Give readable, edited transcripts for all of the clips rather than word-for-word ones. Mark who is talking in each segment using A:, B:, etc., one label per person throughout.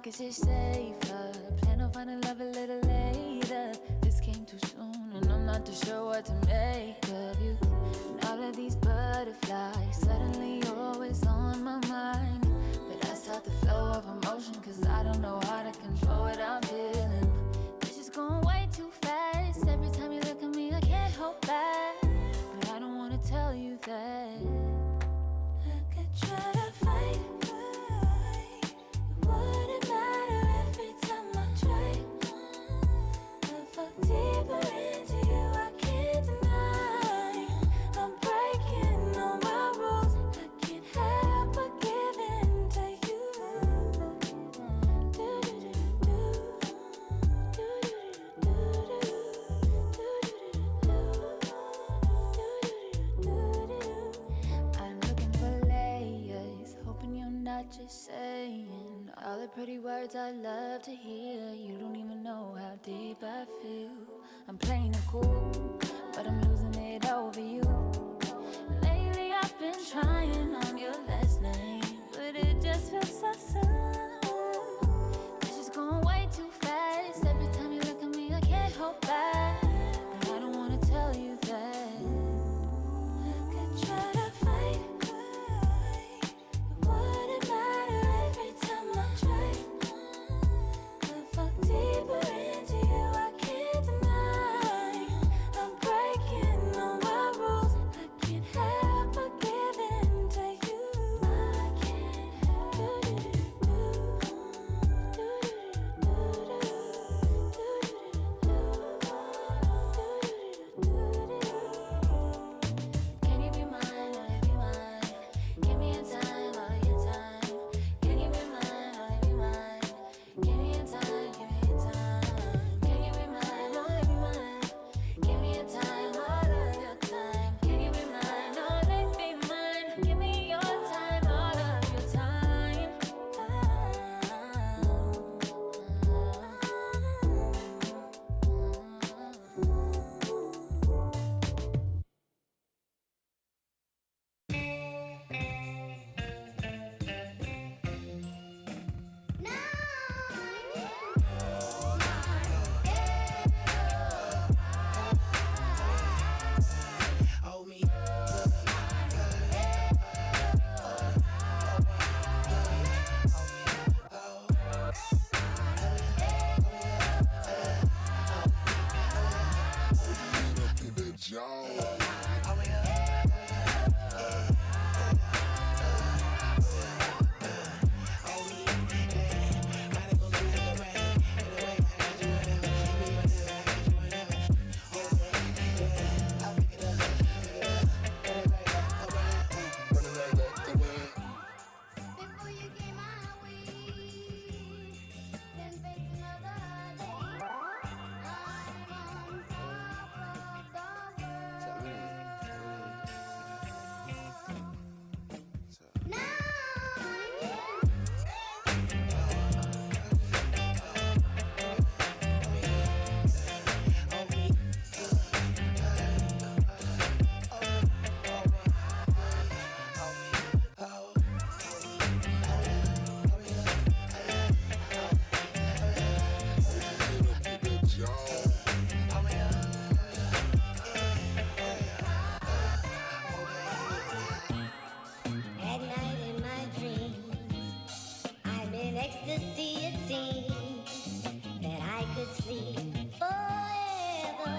A: guess it's safer. Plan on finding love a little later. This came too soon, and I'm not too sure what to make of you. And all of these butterflies, suddenly you're always on my mind. But I stop the flow of emotion, cause I don't know how to control what I'm feeling. This is going way too fast. Every time you look at me, I can't hold back. But I don't wanna tell you that. I could try to fight. Wouldn't matter every time I try. I fall deeper into you, I can't deny. I'm breaking all my rules. I can't help but give in to you. I'm looking for layers, hoping you're not just saying all the pretty words I love to hear. You don't even know how deep I feel. I'm playing it cool, but I'm losing it over you. Lately I've been trying on your last name, but it just feels so soon. This is going way too fast. Every time you look at me, I can't hold back. But I don't wanna tell you that. I could try to fight. It wouldn't matter every time I try. I fall deeper into you, I can't deny. I'm breaking all my rules. I can't help but give in to you. I can't help. Can you be mine? I'll be mine. Give me a time, all of your time. Can you be mine? I'll be mine. Give me a time, give me a time. Can you be mine? I'll be mine. Give me a time, all of your time. Can you be mine? I'll be mine. Give me your time, all of your time.
B: Hold me.
C: Before you came my way, then face another day. I'm on top of the world. Now at night in my dreams, I'm in ecstasy, it seems that I could sleep forever.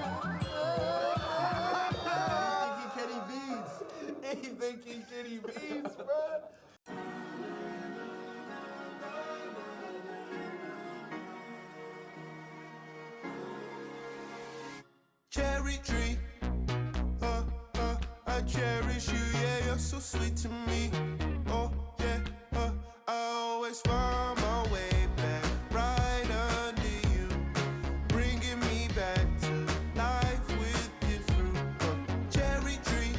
D: Kenny Beans. Hey, thinking Kenny Beans, bro. Cherry tree, I cherish you, yeah, you're so sweet to me. Oh, yeah, I always find my way back right under you, bringing me back to life with your fruit. Cherry tree,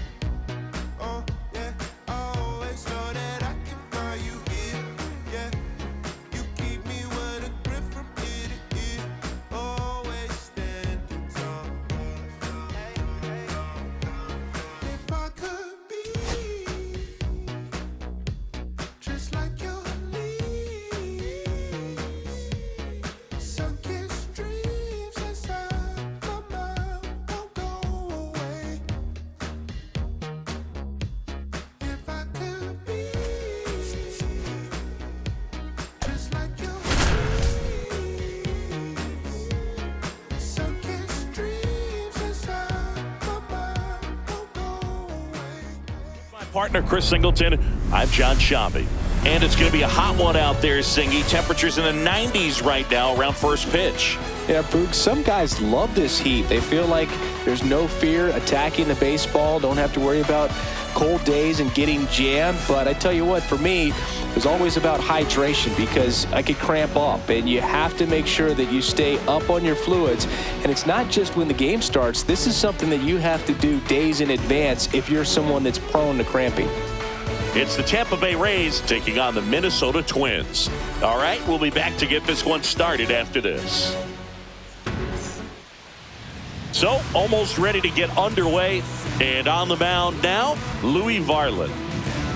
D: oh, yeah, I always know that I can find you here, yeah. You keep me with a grip from ear to ear, always standing tall. If I could be
B: Partner Chris Singleton, I'm John Shambi. And it's going to be a hot one out there, Singy. Temperatures in the 90s right now around first pitch.
E: Yeah, Boog, some guys love this heat. They feel like there's no fear attacking the baseball. Don't have to worry about cold days and getting jammed. But I tell you what, for me, it was always about hydration because I could cramp up. And you have to make sure that you stay up on your fluids. And it's not just when the game starts. This is something that you have to do days in advance if you're someone that's prone to cramping.
B: It's the Tampa Bay Rays taking on the Minnesota Twins. All right, we'll be back to get this one started after this. So, almost ready to get underway. And on the mound now, Louie Varland.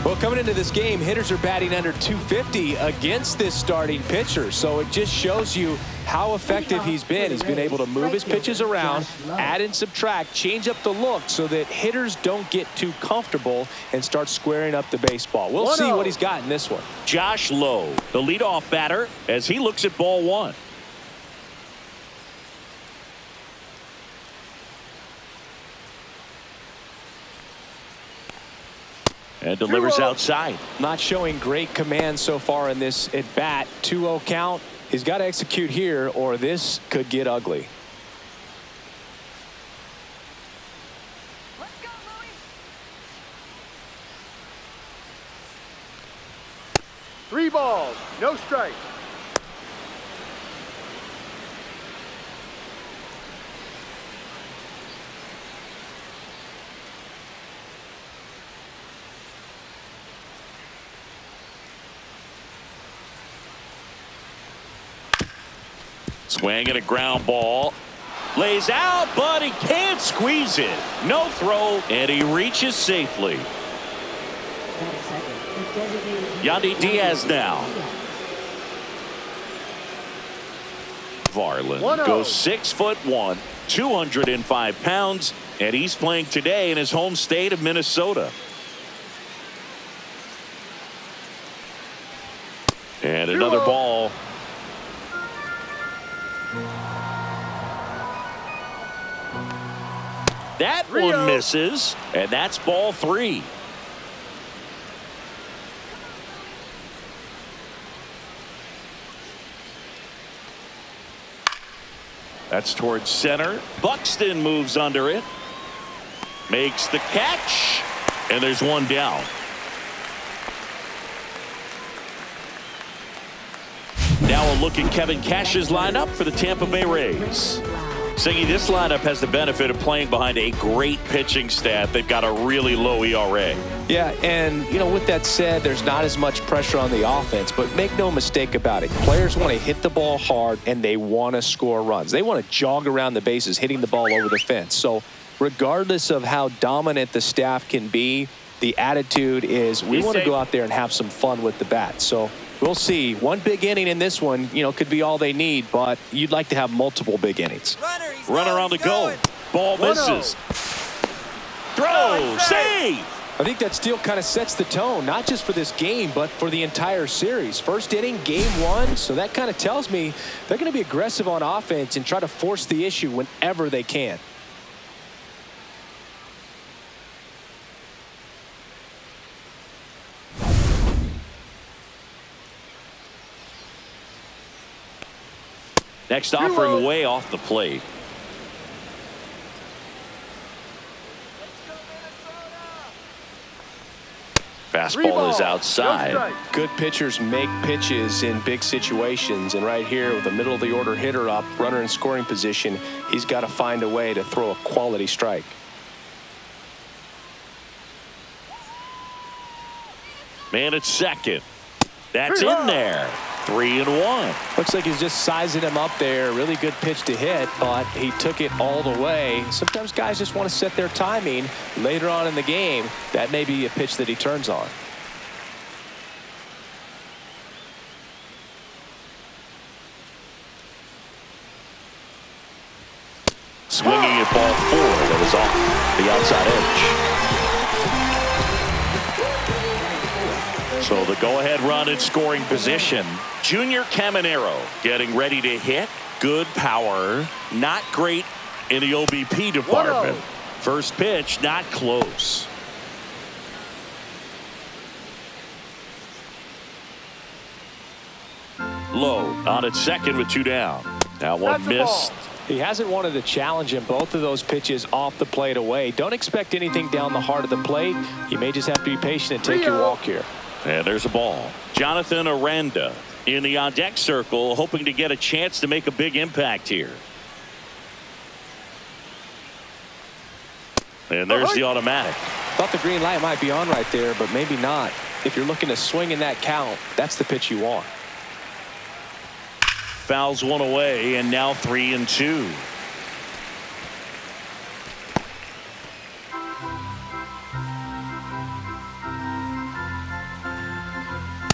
E: Well, coming into this game, hitters are batting under 250 against this starting pitcher. So it just shows you how effective he's been. He's been able to move his pitches around, add and subtract, change up the look so that hitters don't get too comfortable and start squaring up the baseball. We'll see what he's got in this one.
B: Josh Lowe, the leadoff batter, as he looks at ball one. And delivers outside.
E: Not showing great command so far in this at bat. 2-0 count. He's got to execute here or this could get ugly.
F: Let's go, Louie.
G: 3 balls, no strikes.
B: Swing and a ground ball. Lays out, but he can't squeeze it. No throw, and he reaches safely. Yandy Diaz now. Varland goes 6'1", 205 pounds, and he's playing today in his home state of Minnesota. And another ball. That one misses, and that's ball 3. That's towards center. Buxton moves under it. Makes the catch, and there's one down. Now a look at Kevin Cash's lineup for the Tampa Bay Rays. Singy, this lineup has the benefit of playing behind a great pitching staff. They've got a really low ERA.
E: Yeah, and, you know, with that said, there's not as much pressure on the offense, but make no mistake about it. Players want to hit the ball hard, and they want to score runs. They want to jog around the bases, hitting the ball over the fence. So regardless of how dominant the staff can be, the attitude is we want to go out there and have some fun with the bat. So we'll see. One big inning in this one, you know, could be all they need, but you'd like to have multiple big innings.
B: Runner on the go. Ball misses. Throw. Save.
E: I think that steal kind of sets the tone, not just for this game, but for the entire series. First inning, game 1, so that kind of tells me they're going to be aggressive on offense and try to force the issue whenever they can.
B: Next offering way off the plate. Fastball is outside.
E: Good pitchers make pitches in big situations, and right here with the middle of the order hitter up, runner in scoring position, he's got to find a way to throw a quality strike.
B: Man at second. That's in there. 3-1.
E: Looks like he's just sizing him up there. Really good pitch to hit, but he took it all the way. Sometimes guys just want to set their timing later on in the game. That may be a pitch that he turns on.
B: Swinging at ball 4 that was off the outside edge. So the go-ahead run in scoring position. Junior Caminero getting ready to hit. Good power. Not great in the OBP department. First pitch, not close. low on at second with 2 down. That one
G: That's a
B: missed.
G: ball.
E: He hasn't wanted a challenge in both of those pitches off the plate away. Don't expect anything down the heart of the plate. You may just have to be patient and take your walk here.
B: And there's a ball. Jonathan Aranda in the on-deck circle, hoping to get a chance to make a big impact here. And there's the automatic.
E: Thought the green light might be on right there, but maybe not. If you're looking to swing in that count, that's the pitch you want.
B: Fouls one away, and now 3-2.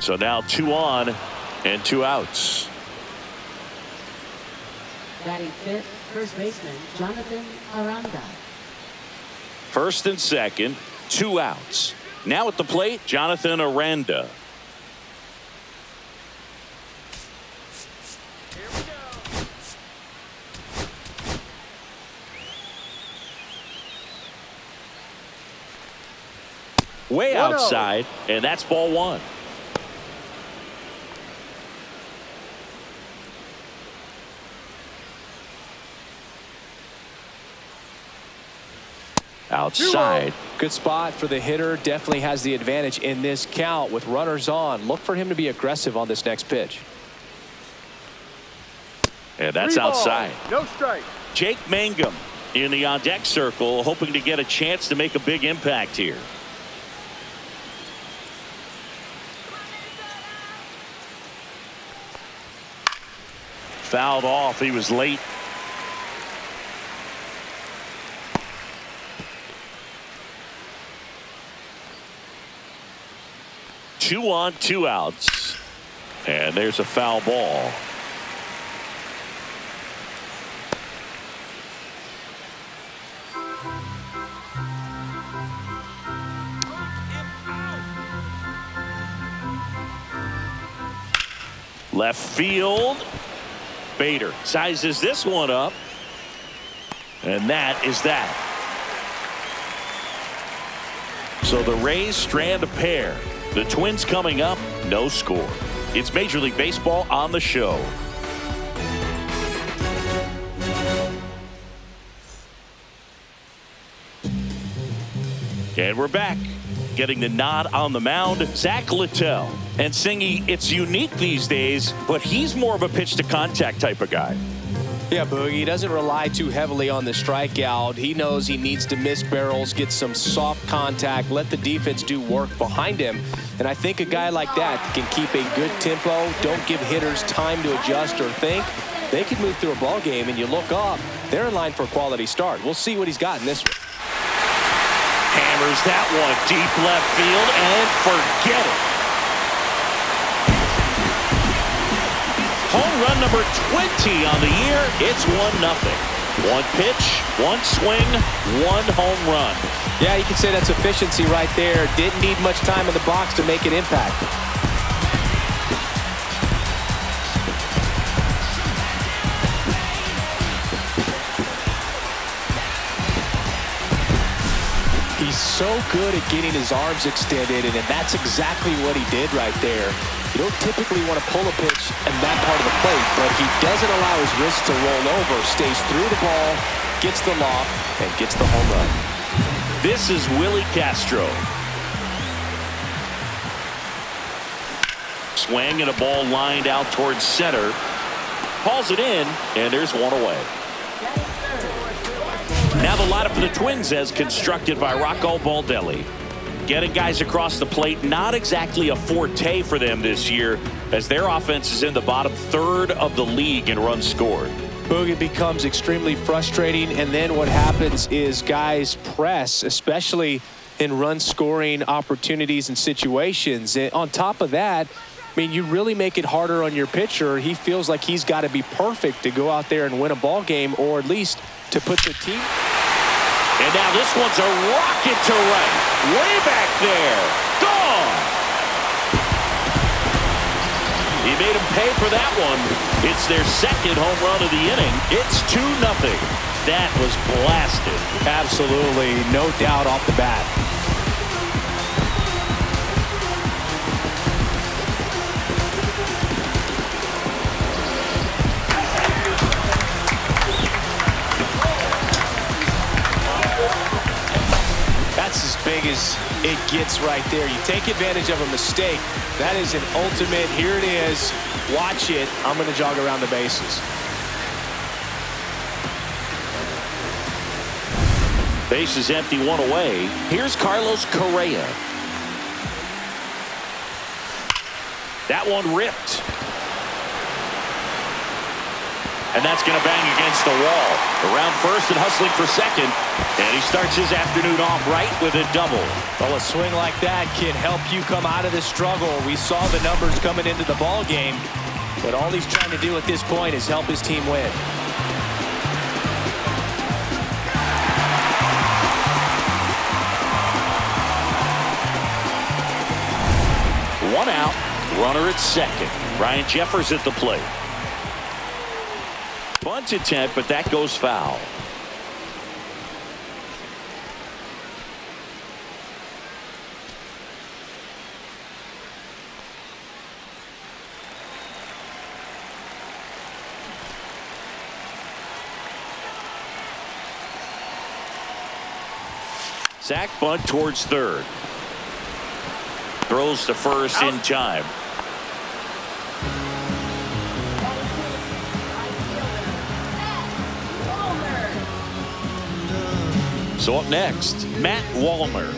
B: So now 2 on and 2 outs.
H: Batting fifth, first baseman Jonathan Aranda.
B: First and second, 2 outs. Now at the plate, Jonathan Aranda. Way
G: 1-0.
B: outside, and that's ball 1. Outside.
E: Good spot for the hitter. Definitely has the advantage in this count with runners on. Look for him to be aggressive on this next pitch.
B: And that's
G: 3 balls,
B: outside.
G: no strike.
B: Jake Mangum in the on-deck circle, hoping to get a chance to make a big impact here. Fouled off. He was late. Two on, 2 outs. And there's a foul ball. Left field. Bader sizes this one up. And that is that. So the Rays strand a pair. The Twins coming up, no score. It's Major League Baseball on the show. And we're back. Getting the nod on the mound, Zack Littell. And Singy, it's unique these days, but he's more of a pitch to contact type of guy.
E: Yeah, Boogie, he doesn't rely too heavily on the strikeout. He knows he needs to miss barrels, get some soft contact, let the defense do work behind him. And I think a guy like that can keep a good tempo, don't give hitters time to adjust or think. They can move through a ball game, and you look up, they're in line for a quality start. We'll see what he's got in this one.
B: Hammers that one deep left field, and forget it. Home run number 20 on the year. It's 1-0. 1 pitch, 1 swing, 1 home run.
E: Yeah, you can say that's efficiency right there. Didn't need much time in the box to make an impact. He's so good at getting his arms extended, and that's exactly what he did right there. You don't typically want to pull a pitch in that part of the plate, but he doesn't allow his wrist to roll over, stays through the ball, gets the loft, and gets the home run.
B: This is Willie Castro. Swing and a ball lined out towards center. Hauls it in, and there's 1 away. Now the lineup for the Twins as constructed by Rocco Baldelli. Getting guys across the plate, not exactly a forte for them this year, as their offense is in the bottom third of the league in runs scored.
E: Boogie becomes extremely frustrating, and then what happens is guys press, especially in run scoring opportunities and situations. And on top of that, I mean, you really make it harder on your pitcher. He feels like he's got to be perfect to go out there and win a ball game, or at least to put the team.
B: And now this one's a rocket to right. Way back there. Gone. He made him pay for that one. It's their second home run of the inning. It's 2-0. That was blasted.
E: Absolutely, no doubt off the bat. big as it gets right there. You take advantage of a mistake. That is an ultimate, here it is, watch it, I'm going to jog around the bases.
B: Base is empty, one away. Here's Carlos Correa. That one ripped. And that's going to bang against the wall. Around first and hustling for second. And he starts his afternoon off right with a double.
E: Well, a swing like that can help you come out of the struggle. We saw the numbers coming into the ball game, but all he's trying to do at this point is help his team win.
B: One out, runner at second. Ryan Jeffers at the plate. Bunt attempt, but that goes foul. Zack bunt towards third. Throws to first in time. So up next, Matt Wallner.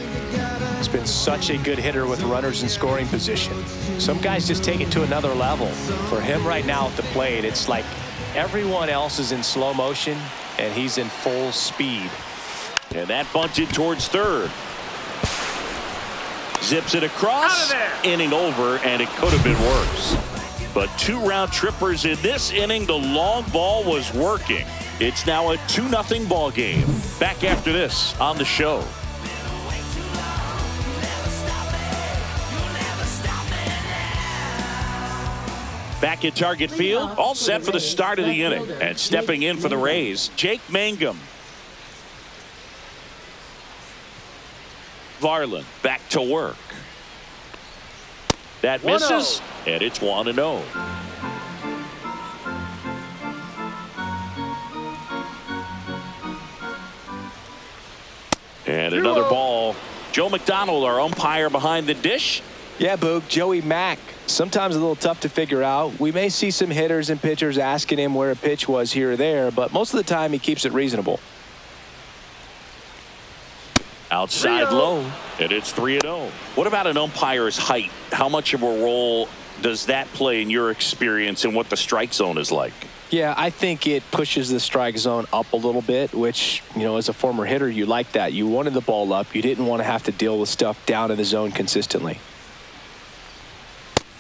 E: He's been such a good hitter with runners in scoring position. Some guys just take it to another level. For him right now at the plate, it's like everyone else is in slow motion and he's in full speed.
B: And that bunted towards third. Zips it across. Inning over, and it could have been worse. But 2 round trippers in this inning. The long ball was working. It's now a 2-0 ball game. Back after this on the show. Back at Target Field, all set for the start of the inning. And stepping in for the Rays, Jake Mangum. Varland back to work. That misses, and it's 1-0. And another ball. Joe McDonald, our umpire behind the dish.
E: Yeah, Boog, Joey Mack. Sometimes a little tough to figure out. We may see some hitters and pitchers asking him where a pitch was here or there, but most of the time he keeps it reasonable.
B: Outside low, and it's 3-0. What about an umpire's height? How much of a role does that play in your experience and what the strike zone is like?
E: Yeah, I think it pushes the strike zone up a little bit, which, you know, as a former hitter, you like that. You wanted the ball up. You didn't want to have to deal with stuff down in the zone consistently.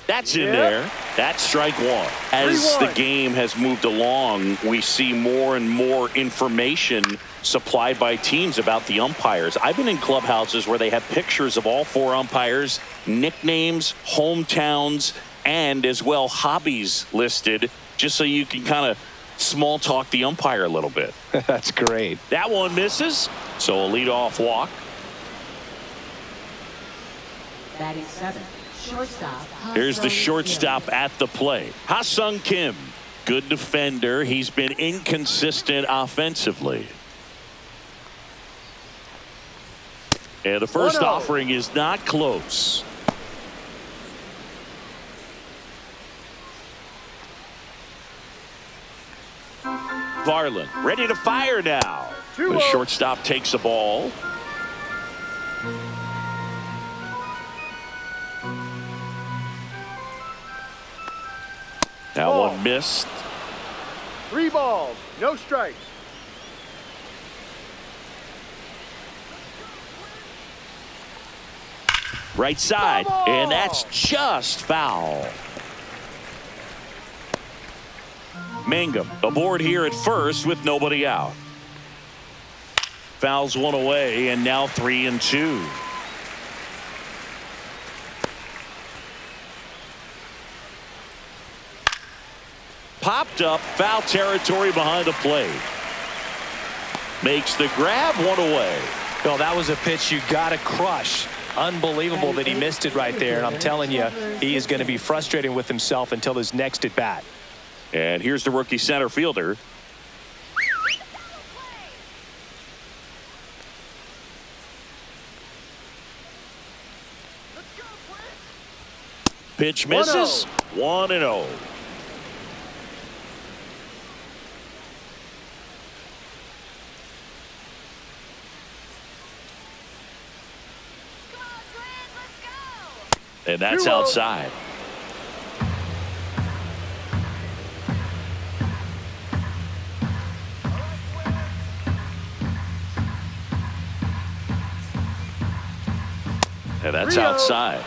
B: That's in there. That's strike one. As the game has moved along, we see more and more information supplied by teams about the umpires. I've been in clubhouses where they have pictures of all 4 umpires, nicknames, hometowns, and as well hobbies listed, just so you can kind of small talk the umpire a little bit.
E: That's great.
B: That one misses, so a leadoff walk.
H: Batting 7. Shortstop.
B: Here's the shortstop at the plate. Ha-Sung Kim, good defender. He's been inconsistent offensively. And the first offering is not close. Varland ready to fire now. The shortstop takes the ball. That one missed.
G: 3 balls, no strikes.
B: Right side, and that's just foul. Mangum aboard here at first with nobody out. Fouls one away, and now 3-2. Popped up, foul territory behind the plate. Makes the grab, one away.
E: No, that was a pitch you got to crush. Unbelievable that he missed it right there. And I'm telling you, he is going to be frustrated with himself until his next at bat.
B: And here's the rookie center fielder. Pitch misses. 1-0. And that's outside. And that's outside.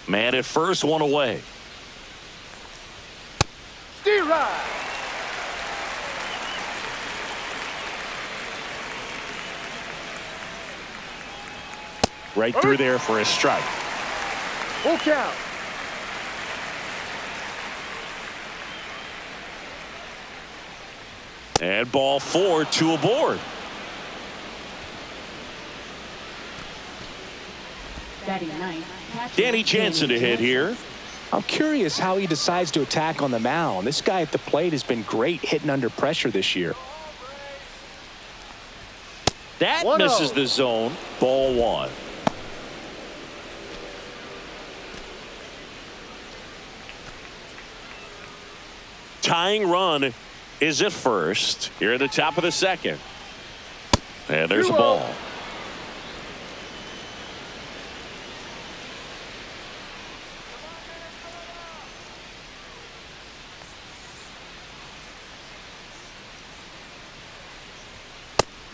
B: Man at first, one away.
G: Steer ride.
B: Right through there for a strike.
G: Full count.
B: And ball 4, 2 aboard.
H: Batting ninth,
B: Danny Jansen to hit here.
E: I'm curious how he decides to attack on the mound. This guy at the plate has been great hitting under pressure this year.
B: That
G: 1-0.
B: misses the zone. Ball 1. Tying run is at first. Here at the top of the second. And there's a ball.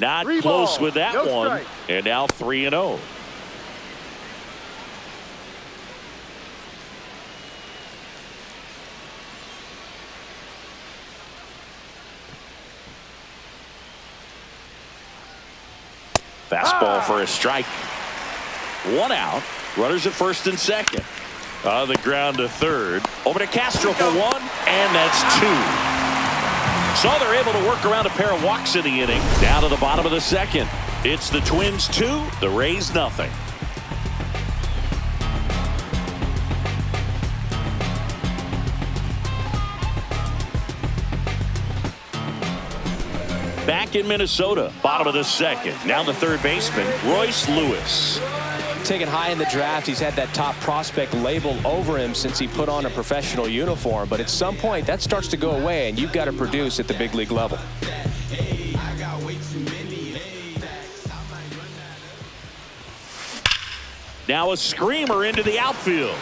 B: Not
G: 3
B: close
G: balls,
B: with that
G: no
B: one.
G: strike.
B: And now 3-0. Fastball for a strike. 1 out. Runners at first and second. On the ground to third. Over to Castro for 1. And that's 2. So they're able to work around a pair of walks in the inning. Down to the bottom of the second. It's the Twins 2, the Rays nothing. Back in Minnesota, bottom of the second. Now the third baseman, Royce Lewis.
E: Taken high in the draft, he's had that top prospect label over him since he put on a professional uniform. But at some point, that starts to go away, and you've got to produce at the big league level.
B: Now a screamer into the outfield.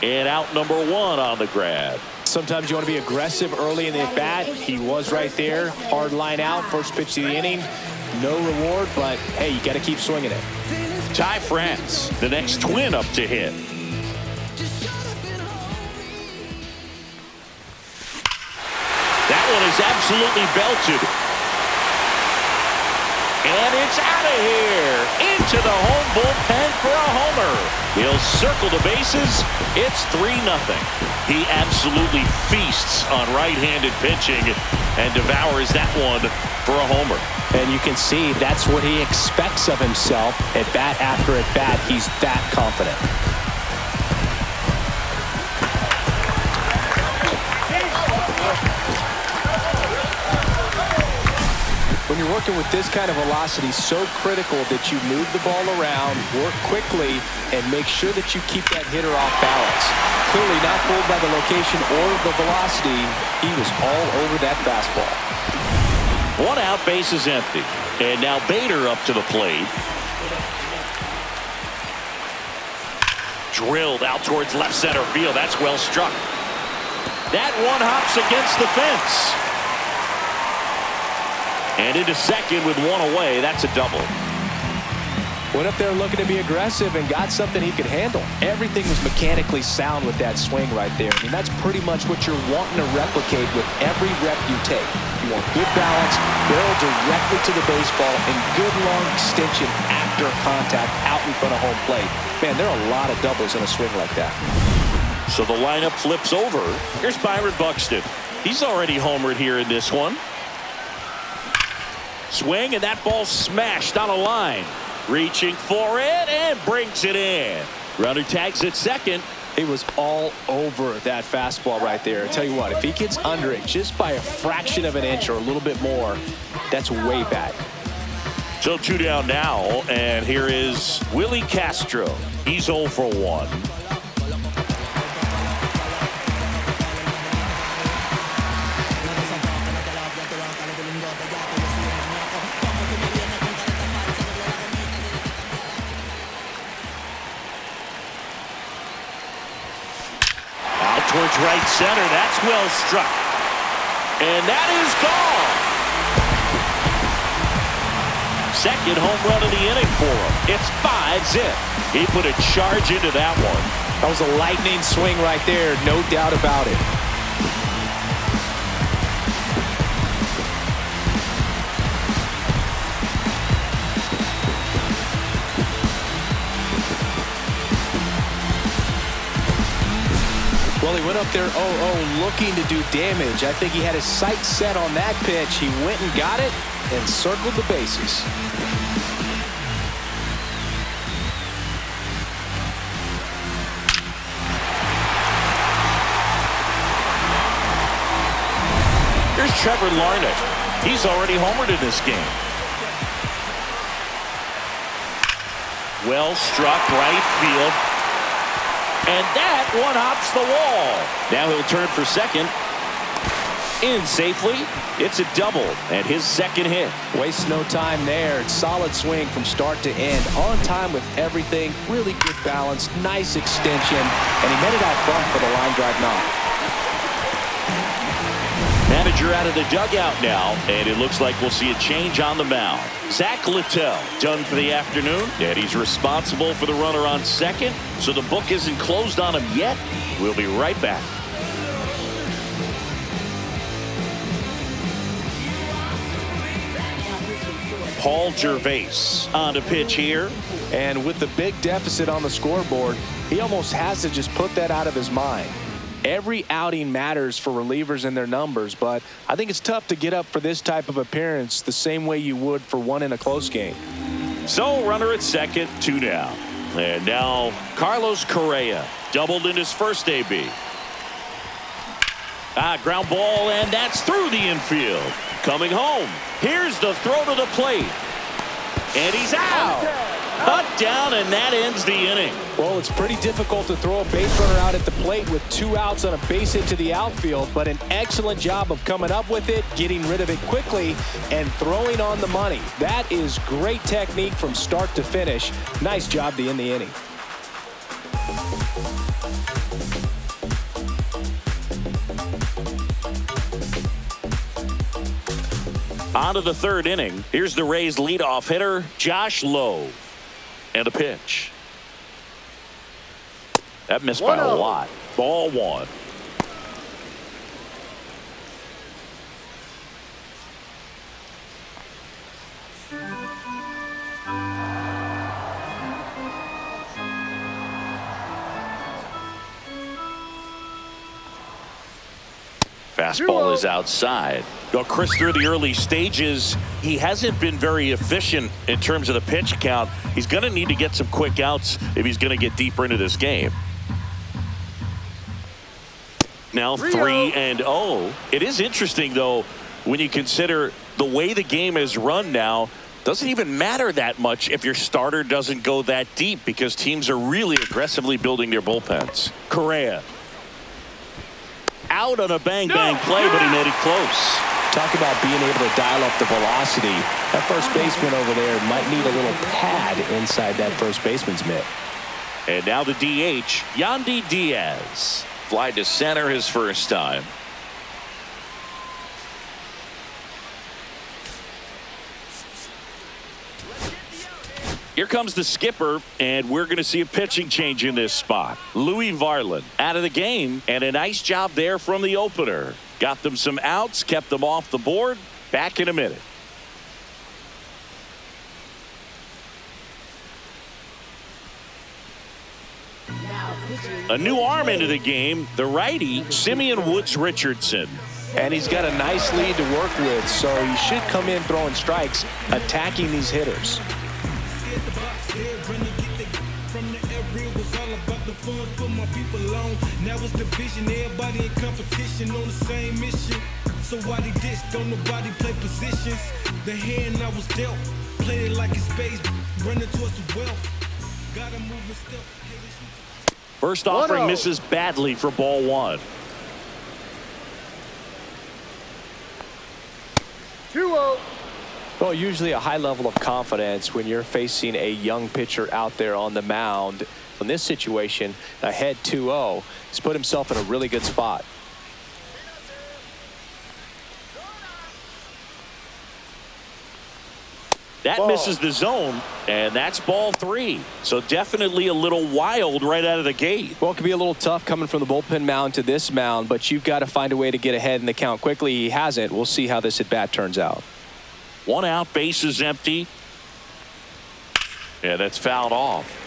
B: And out number 1 on the grab.
E: Sometimes you want to be aggressive early in the at-bat. He was right there. Hard line out. First pitch of the inning. No reward, but, hey, you got to keep swinging it.
B: Ty France, the next Twin up to hit. That one is absolutely belted. And it's out of here. Into the home bullpen for a homer. He'll circle the bases. It's 3-0. He absolutely feasts on right-handed pitching and devours that one for a homer.
E: And you can see that's what he expects of himself. At bat after at bat, he's that confident. When you're working with this kind of velocity, so critical that you move the ball around, work quickly, and make sure that you keep that hitter off balance. Clearly not fooled by the location or the velocity. He was all over that fastball.
B: 1 out, base is empty. And now Bader up to the plate. Drilled out towards left center field. That's well struck. That one hops against the fence. And into second with 1 away. That's a double.
E: Went up there looking to be aggressive and got something he could handle. Everything was mechanically sound with that swing right there. I mean, that's pretty much what you're wanting to replicate with every rep you take. You want good balance, barrel directly to the baseball, and good long extension after contact out in front of home plate. Man, there are a lot of doubles in a swing like that.
B: So the lineup flips over. Here's Byron Buxton. He's already homered here in this one. Swing, and that ball smashed on a line. Reaching for it and brings it in. Runner tags at second.
E: He was all over that fastball right there. I tell you what, if he gets under it just by a fraction of an inch or a little bit more, that's way back.
B: So 2 down now, and here is Willie Castro. He's 0 for 1. Towards right center. That's well struck. And that is gone. Second home run of the inning for him. It's 5-zip. He put a charge into that one.
E: That was a lightning swing right there. No doubt about it. Well, he went up there 0-0 looking to do damage. I think he had his sights set on that pitch. He went and got it and circled the bases.
B: Here's Trevor Larnett. He's already homered in this game. Well struck right field. And that one hops the wall. Now he'll turn for second. In safely. It's a double and his second hit.
E: Wastes no time there. Solid swing from start to end. On time with everything. Really good balance. Nice extension. And he made it out front for the line drive knock.
B: Manager out of the dugout now, and it looks like we'll see a change on the mound. Zack Littell done for the afternoon, and he's responsible for the runner on second, so the book isn't closed on him yet. We'll be right back. Paul Gervais on to pitch here.
E: And with the big deficit on the scoreboard, he almost has to just put that out of his mind. Every outing matters for relievers and their numbers, but I think it's tough to get up for this type of appearance the same way you would for one in a close game.
B: So runner at second, 2 down. And now Carlos Correa doubled in his first AB. Ground ball, and that's through the infield. Coming home. Here's the throw to the plate. And he's out. Cut down, and that ends the inning.
E: Well, it's pretty difficult to throw a base runner out at the plate with 2 outs on a base hit to the outfield, but an excellent job of coming up with it, getting rid of it quickly, and throwing on the money. That is great technique from start to finish. Nice job to end the inning.
B: On to the third inning. Here's the Rays' leadoff hitter, Josh Lowe. And a pitch. That missed by a lot. Ball 1. Fastball is outside. Well, Chris, through the early stages, he hasn't been very efficient in terms of the pitch count. He's going to need to get some quick outs if he's going to get deeper into this game. Now 3-0. It is interesting, though, when you consider the way the game is run now. Doesn't even matter that much if your starter doesn't go that deep because teams are really aggressively building their bullpens. Correa. Out on a bang-bang play, but he made it close.
E: Talk about being able to dial up the velocity. That first baseman over there might need a little pad inside that first baseman's mitt.
B: And now the DH, Yandy Diaz. Fly to center his first time. Here comes the skipper, and we're going to see a pitching change in this spot. Louie Varland out of the game, and a nice job there from the opener. Got them some outs, kept them off the board. Back in a minute. A new arm into the game, the righty, Simeon Woods Richardson.
E: And he's got a nice lead to work with, so he should come in throwing strikes, attacking these hitters.
I: real was all about the fun, put my people on. Now it's division, everybody in competition on the same mission. So why they dish, don't nobody play positions. The hand I was dealt, play it like it's space, running towards the wealth. Gotta move and stuff.
B: First offering misses badly for ball one.
G: 2-0.
E: Well, usually a high level of confidence when you're facing a young pitcher out there on the mound. In this situation, ahead 2-0, he's put himself in a really good spot.
B: That misses the zone, and that's ball three. So definitely a little wild right out of the gate.
E: Well, it could be a little tough coming from the bullpen mound to this mound, but you've got to find a way to get ahead in the count quickly. He hasn't. We'll see how this at-bat turns out.
B: 1 out, bases empty. Yeah, that's fouled off.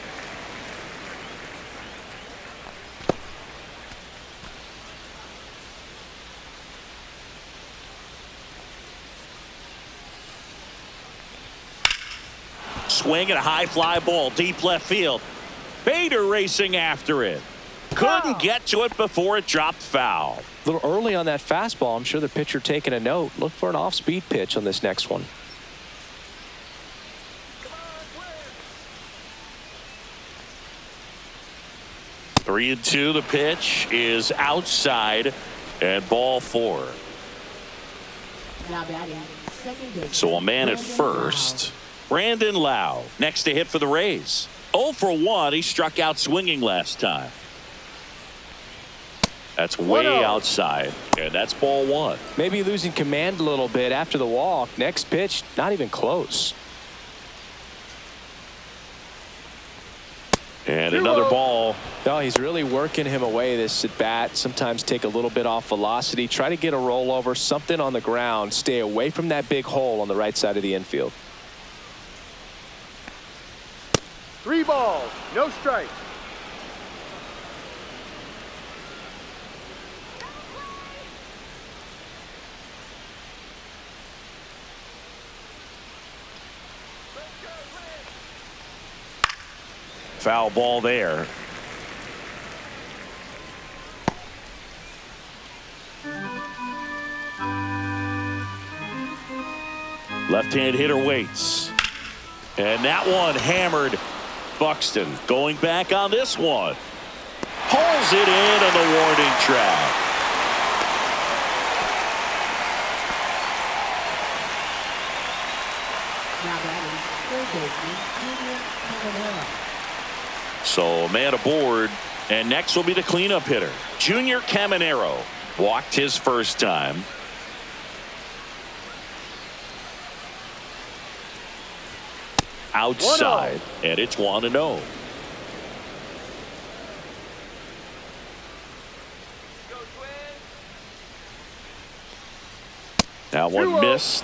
B: Swing and a high fly ball deep left field. Bader racing after it. Couldn't get to it before it dropped foul.
E: A little early on that fastball. I'm sure the pitcher taking a note. Look for an off-speed pitch on this next one.
B: Three and two. The pitch is outside and ball four.
H: Now batting, second base.
B: So a man at
H: Brandon
B: first. Brandon Lau next to hit for the Rays. 0 for 1. He struck out swinging last time. That's way outside, and that's ball one.
E: Maybe losing command a little bit after the walk. Next pitch, not even close.
B: And another ball.
E: No, he's really working him away this at bat. Sometimes take a little bit off velocity. Try to get a rollover, something on the ground. Stay away from that big hole on the right side of the infield.
G: 3 balls, no strikes.
B: Foul ball there. Left-hand hitter waits. And that one hammered. Buxton going back on this one. Hauls it in on the warning track.
H: Now batting, third baseman, Junior Caminero.
B: So a man aboard, and next will be the cleanup hitter. Junior Caminero walked his first time. Outside, and it's 1-0. That one missed.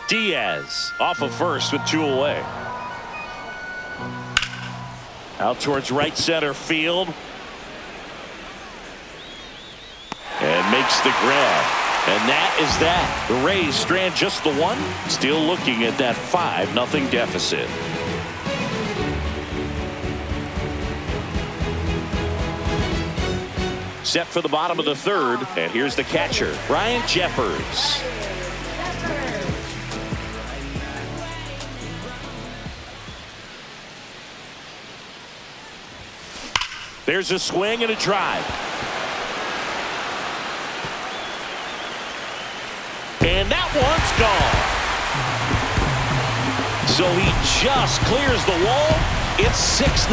B: Diaz off of first with 2 away. Out towards right center field. And makes the grab. And that is that. The Rays strand just the one. Still looking at that 5-0 deficit. Set for the bottom of the third. And here's the catcher, Ryan Jeffers. There's a swing and a drive. And that one's gone. So he just clears the wall. It's 6-0.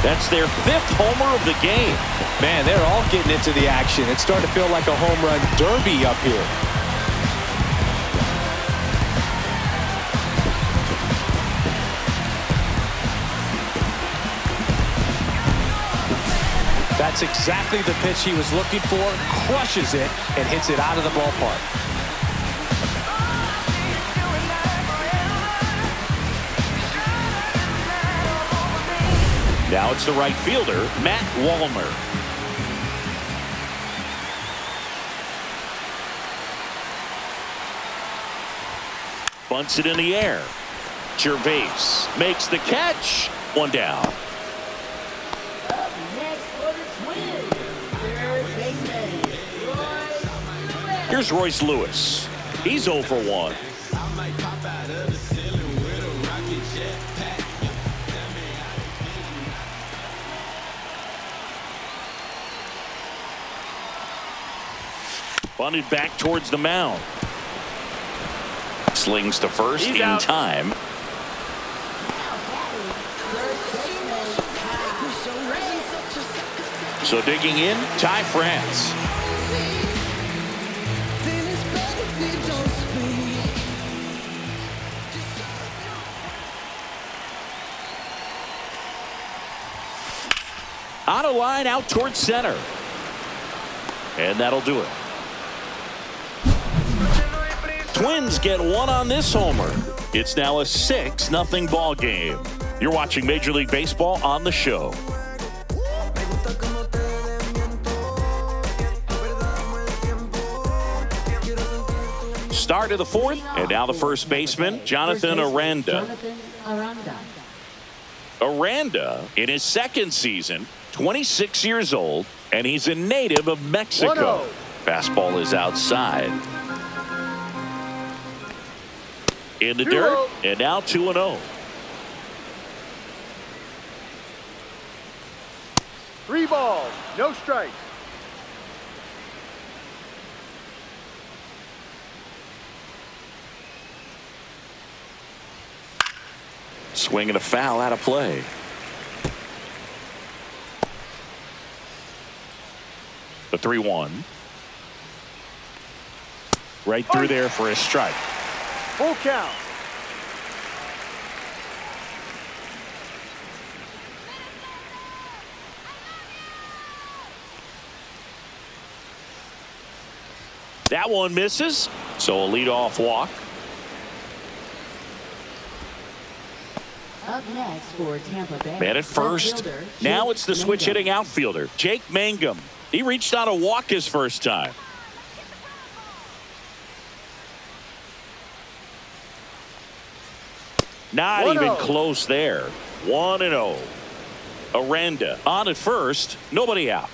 B: That's their 5th homer of the game.
E: Man, they're all getting into the action. It's starting to feel like a home run derby up here. That That's exactly the pitch he was looking for. Crushes it and hits it out of the ballpark.
B: Now it's the right fielder, Matt Wallner. Bunts it in the air. Gervais makes the catch. One down.
H: Up next for the Twins, third baseman, Royce.
B: Here's Royce Lewis. He's 0 for 1. Bunted back towards the mound. Slings to first
G: He's
B: in
G: out.
B: time. So digging in, Ty France. On a line out towards center. And that'll do it. Twins get one on this homer. It's now a 6-0 ball game. You're watching Major League Baseball on the show. Start of the fourth, and now the first baseman, Jonathan Aranda. Aranda, in his second season, 26 years old, and he's a native of Mexico.
G: 1-0.
B: Fastball is outside. In the
G: 2-0.
B: dirt, and now 2-0.
G: 3 balls, no strikes.
B: Swinging a foul out of play. The 3-1. Right through there for a strike.
G: Full count.
B: That one misses. So a leadoff walk.
H: Up next for Tampa Bay.
B: Man at first.
H: Outfielder,
B: Now
H: Jake
B: it's the switch
H: Mangum.
B: hitting outfielder, Jake Mangum. He reached on a walk his first time. Not
G: 1-0.
B: even close there. 1-0. Aranda on at first. Nobody out.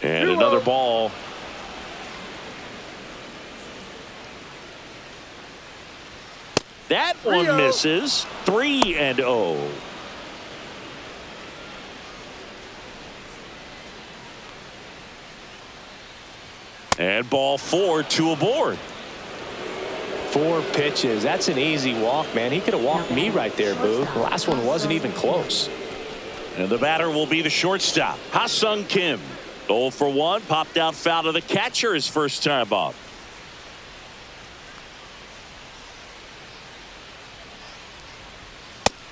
B: And
G: 2-0.
B: another ball. That one
G: 3-0.
B: misses. 3-0. And ball 4, 2 aboard.
E: 4 pitches. That's an easy walk, man. He could have walked me right there, Boo. The last one wasn't even close.
B: And the batter will be the shortstop, Ha-Sung Kim. 0 for 1, popped out foul to the catcher his first time up.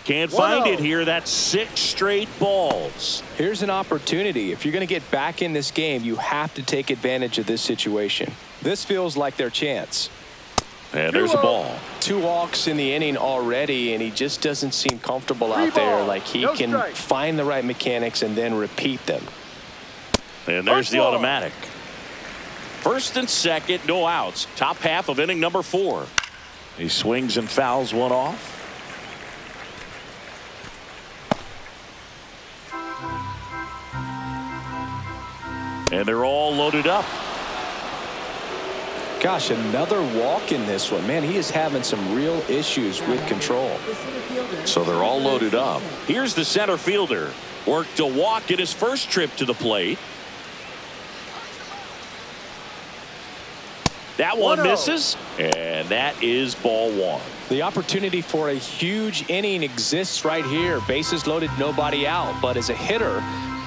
B: Can't find it here. That's 6 straight balls.
E: Here's an opportunity. If you're going to get back in this game, you have to take advantage of this situation. This feels like their chance.
B: And there's a ball.
E: 2 walks in the inning already, and he just doesn't seem comfortable
G: 3
E: out there.
G: balls,
E: Like he
G: no
E: can
G: strikes.
E: find the right mechanics and then repeat them.
B: And there's
G: First
B: the
G: ball.
B: automatic. First and second, no outs. Top half of inning number 4. He swings and fouls one off. And they're all loaded up.
E: Gosh, another walk in this one. Man, he is having some real issues with control.
B: So they're all loaded up. Here's the center fielder. Worked a walk in his first trip to the plate. That one
G: 1-0.
B: misses, and that is ball 1.
E: The opportunity for a huge inning exists right here. Bases loaded, nobody out. But as a hitter,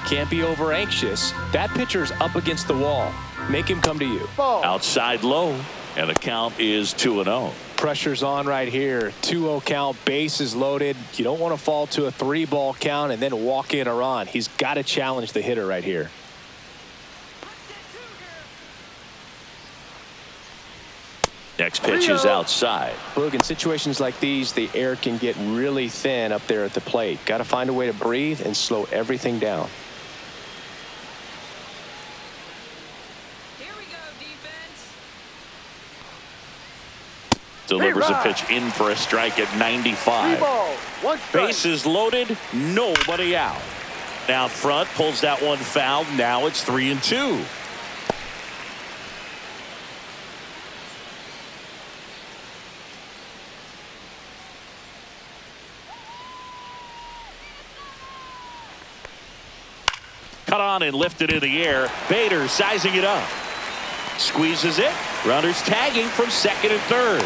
E: can't be over anxious. That pitcher's up against the wall. Make him come to you.
G: Ball.
B: Outside low, and the count is 2-0.
E: pressure's on right here. 2-0 count, bases loaded. You don't want to fall to a 3-ball count and then walk in a run. He's got to challenge the hitter right here.
B: Next pitch is outside.
E: Look, in situations like these, the air can get really thin up there at the plate. Got to find a way to breathe and slow everything down.
F: Here we go, defense.
B: Delivers a pitch in for a strike at 95.
G: 3 balls, 1 strike.
B: Bases loaded, nobody out. Now front, pulls that one foul. Now it's 3-2. Cut on and lifted in the air. Bader sizing it up. Squeezes it. Runners tagging from second and third.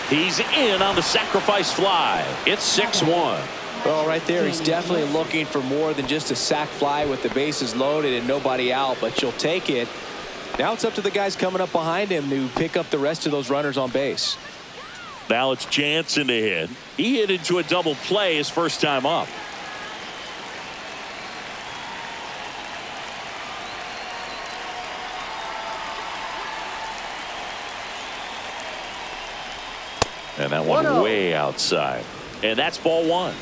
B: He's in on the sacrifice fly. It's 6-1.
E: Well, right there, he's definitely looking for more than just a sac fly with the bases loaded and nobody out, but you'll take it. Now it's up to the guys coming up behind him to pick up the rest of those runners on base.
B: Now it's Jansen to hit. He hit into a double play his first time up. And that one way outside. And that's ball 1.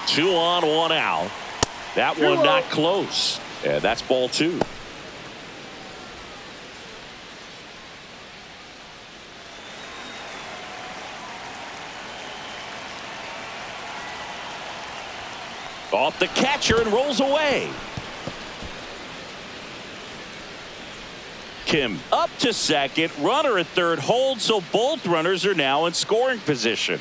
B: Two on, 1 out. That one not close. And that's ball 2. Off the catcher and rolls away. Kim up to second, runner at third holds, so both runners are now in scoring position.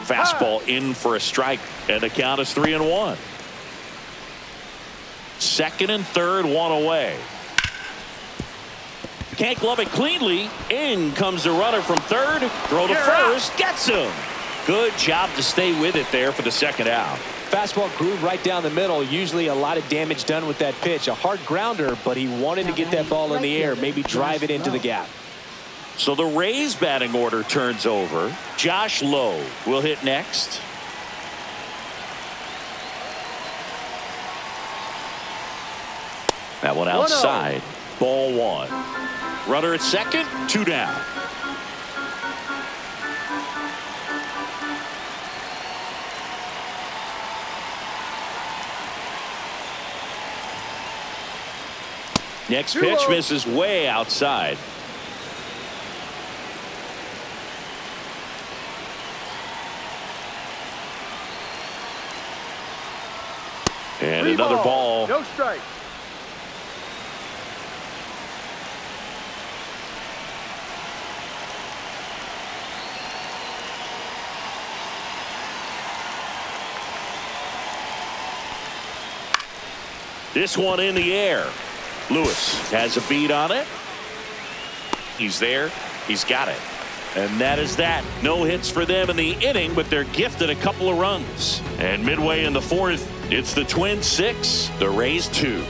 B: Fastball in for a strike, and the count is 3-1. Second and third, 1 away. Can't glove it cleanly. In comes the runner from third. Throw to first. Gets him. Good job to stay with it there for the second out.
E: Fastball grooved right down the middle. Usually a lot of damage done with that pitch. A hard grounder, but he wanted to get that ball in the air, maybe drive it into the gap.
B: So the Rays batting order turns over. Josh Lowe will hit next. That one outside. Ball 1. Runner at second, 2 down. Next pitch misses way outside. And another ball.
G: No strike.
B: This one in the air. Lewis has a beat on it. He's there. He's got it. And that is that. No hits for them in the inning, but they're gifted a couple of runs. And midway in the 4th, it's the Twins 6, the Rays 2.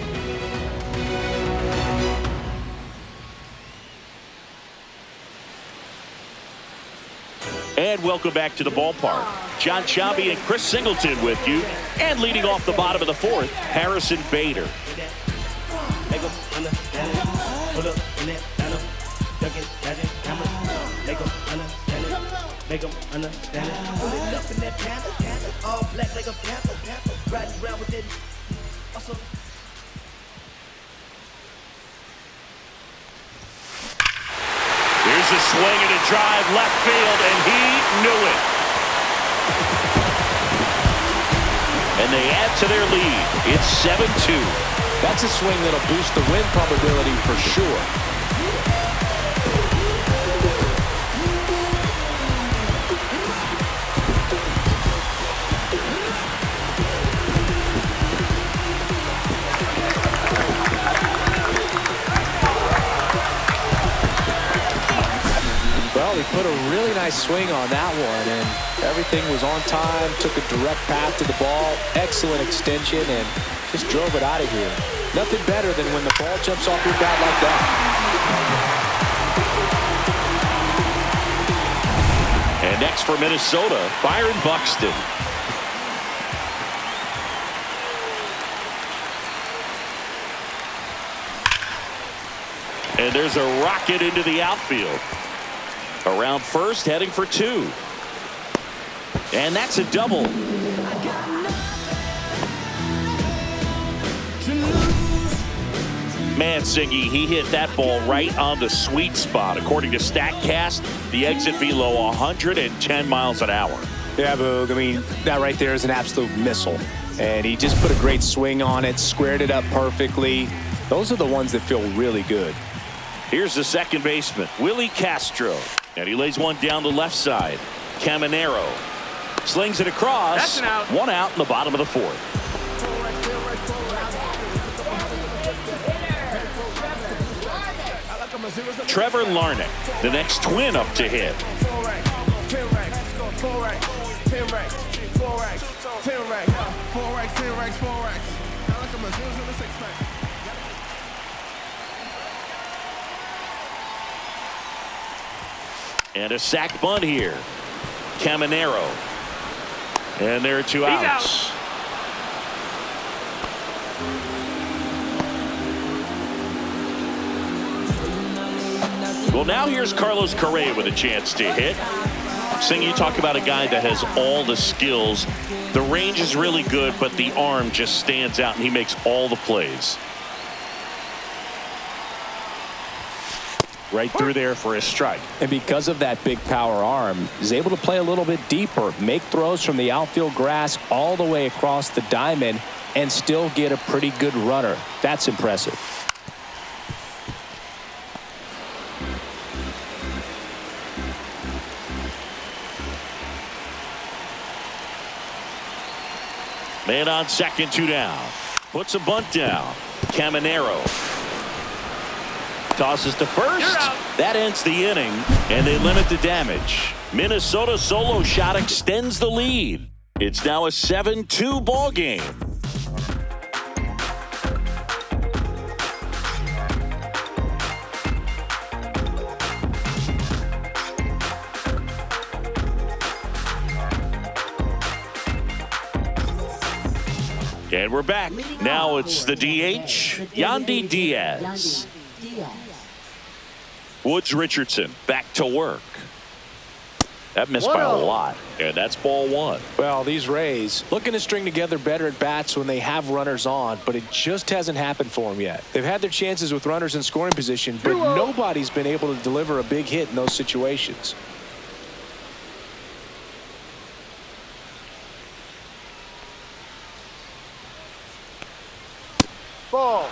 B: And welcome back to the ballpark. John Chambi and Chris Singleton with you. And leading off the bottom of the 4th, Harrison Bader.
J: Make them understand it. Pull it up in that panther, all black like a panther, riding around with it. Also.
B: Here's a swing and a drive left field, and he knew it. And they add to their lead. It's 7-2.
E: That's a swing that'll boost the win probability for sure. put a really nice swing on that one, and everything was on time, took a direct path to the ball, excellent extension, and just drove it out of here. Nothing better than when the ball jumps off your bat like that.
B: And next for Minnesota, Byron Buxton. And there's a rocket into the outfield. Around first, heading for 2. And that's a double. Man, Siggy, he hit that ball right on the sweet spot. According to StatCast, the exit velo 110 miles an hour.
E: Yeah, Boog. I mean, that right there is an absolute missile. And he just put a great swing on it, squared it up perfectly. Those are the ones that feel really good.
B: Here's the second baseman, Willie Castro. And he lays one down the left side. Caminero slings it across.
G: That's an out.
B: 1 out in the bottom of the 4th. Trevor Larnach, the next Twin up to hit. And a sac bunt here. Caminero. And there are 2 outs. Well, now here's Carlos Correa with a chance to hit. Sing, you talk about a guy that has all the skills. The range is really good, but the arm just stands out, and he makes all the plays. Right through there for a strike.
E: And because of that big power arm, he's able to play a little bit deeper, make throws from the outfield grass all the way across the diamond, and still get a pretty good runner. That's impressive.
B: Man on second, 2 down. Puts a bunt down. Caminero tosses to first. That ends the inning, and they limit the damage. Minnesota solo shot extends the lead. It's now a 7-2 ball game. And we're back. Now it's the DH, Yandy Diaz. Woods Richardson back to work. That missed by a lot, and that's ball 1.
E: Well, these Rays looking to string together better at bats when they have runners on, but it just hasn't happened for them yet. They've had their chances with runners in scoring position, but nobody's been able to deliver a big hit in those situations.
G: Ball.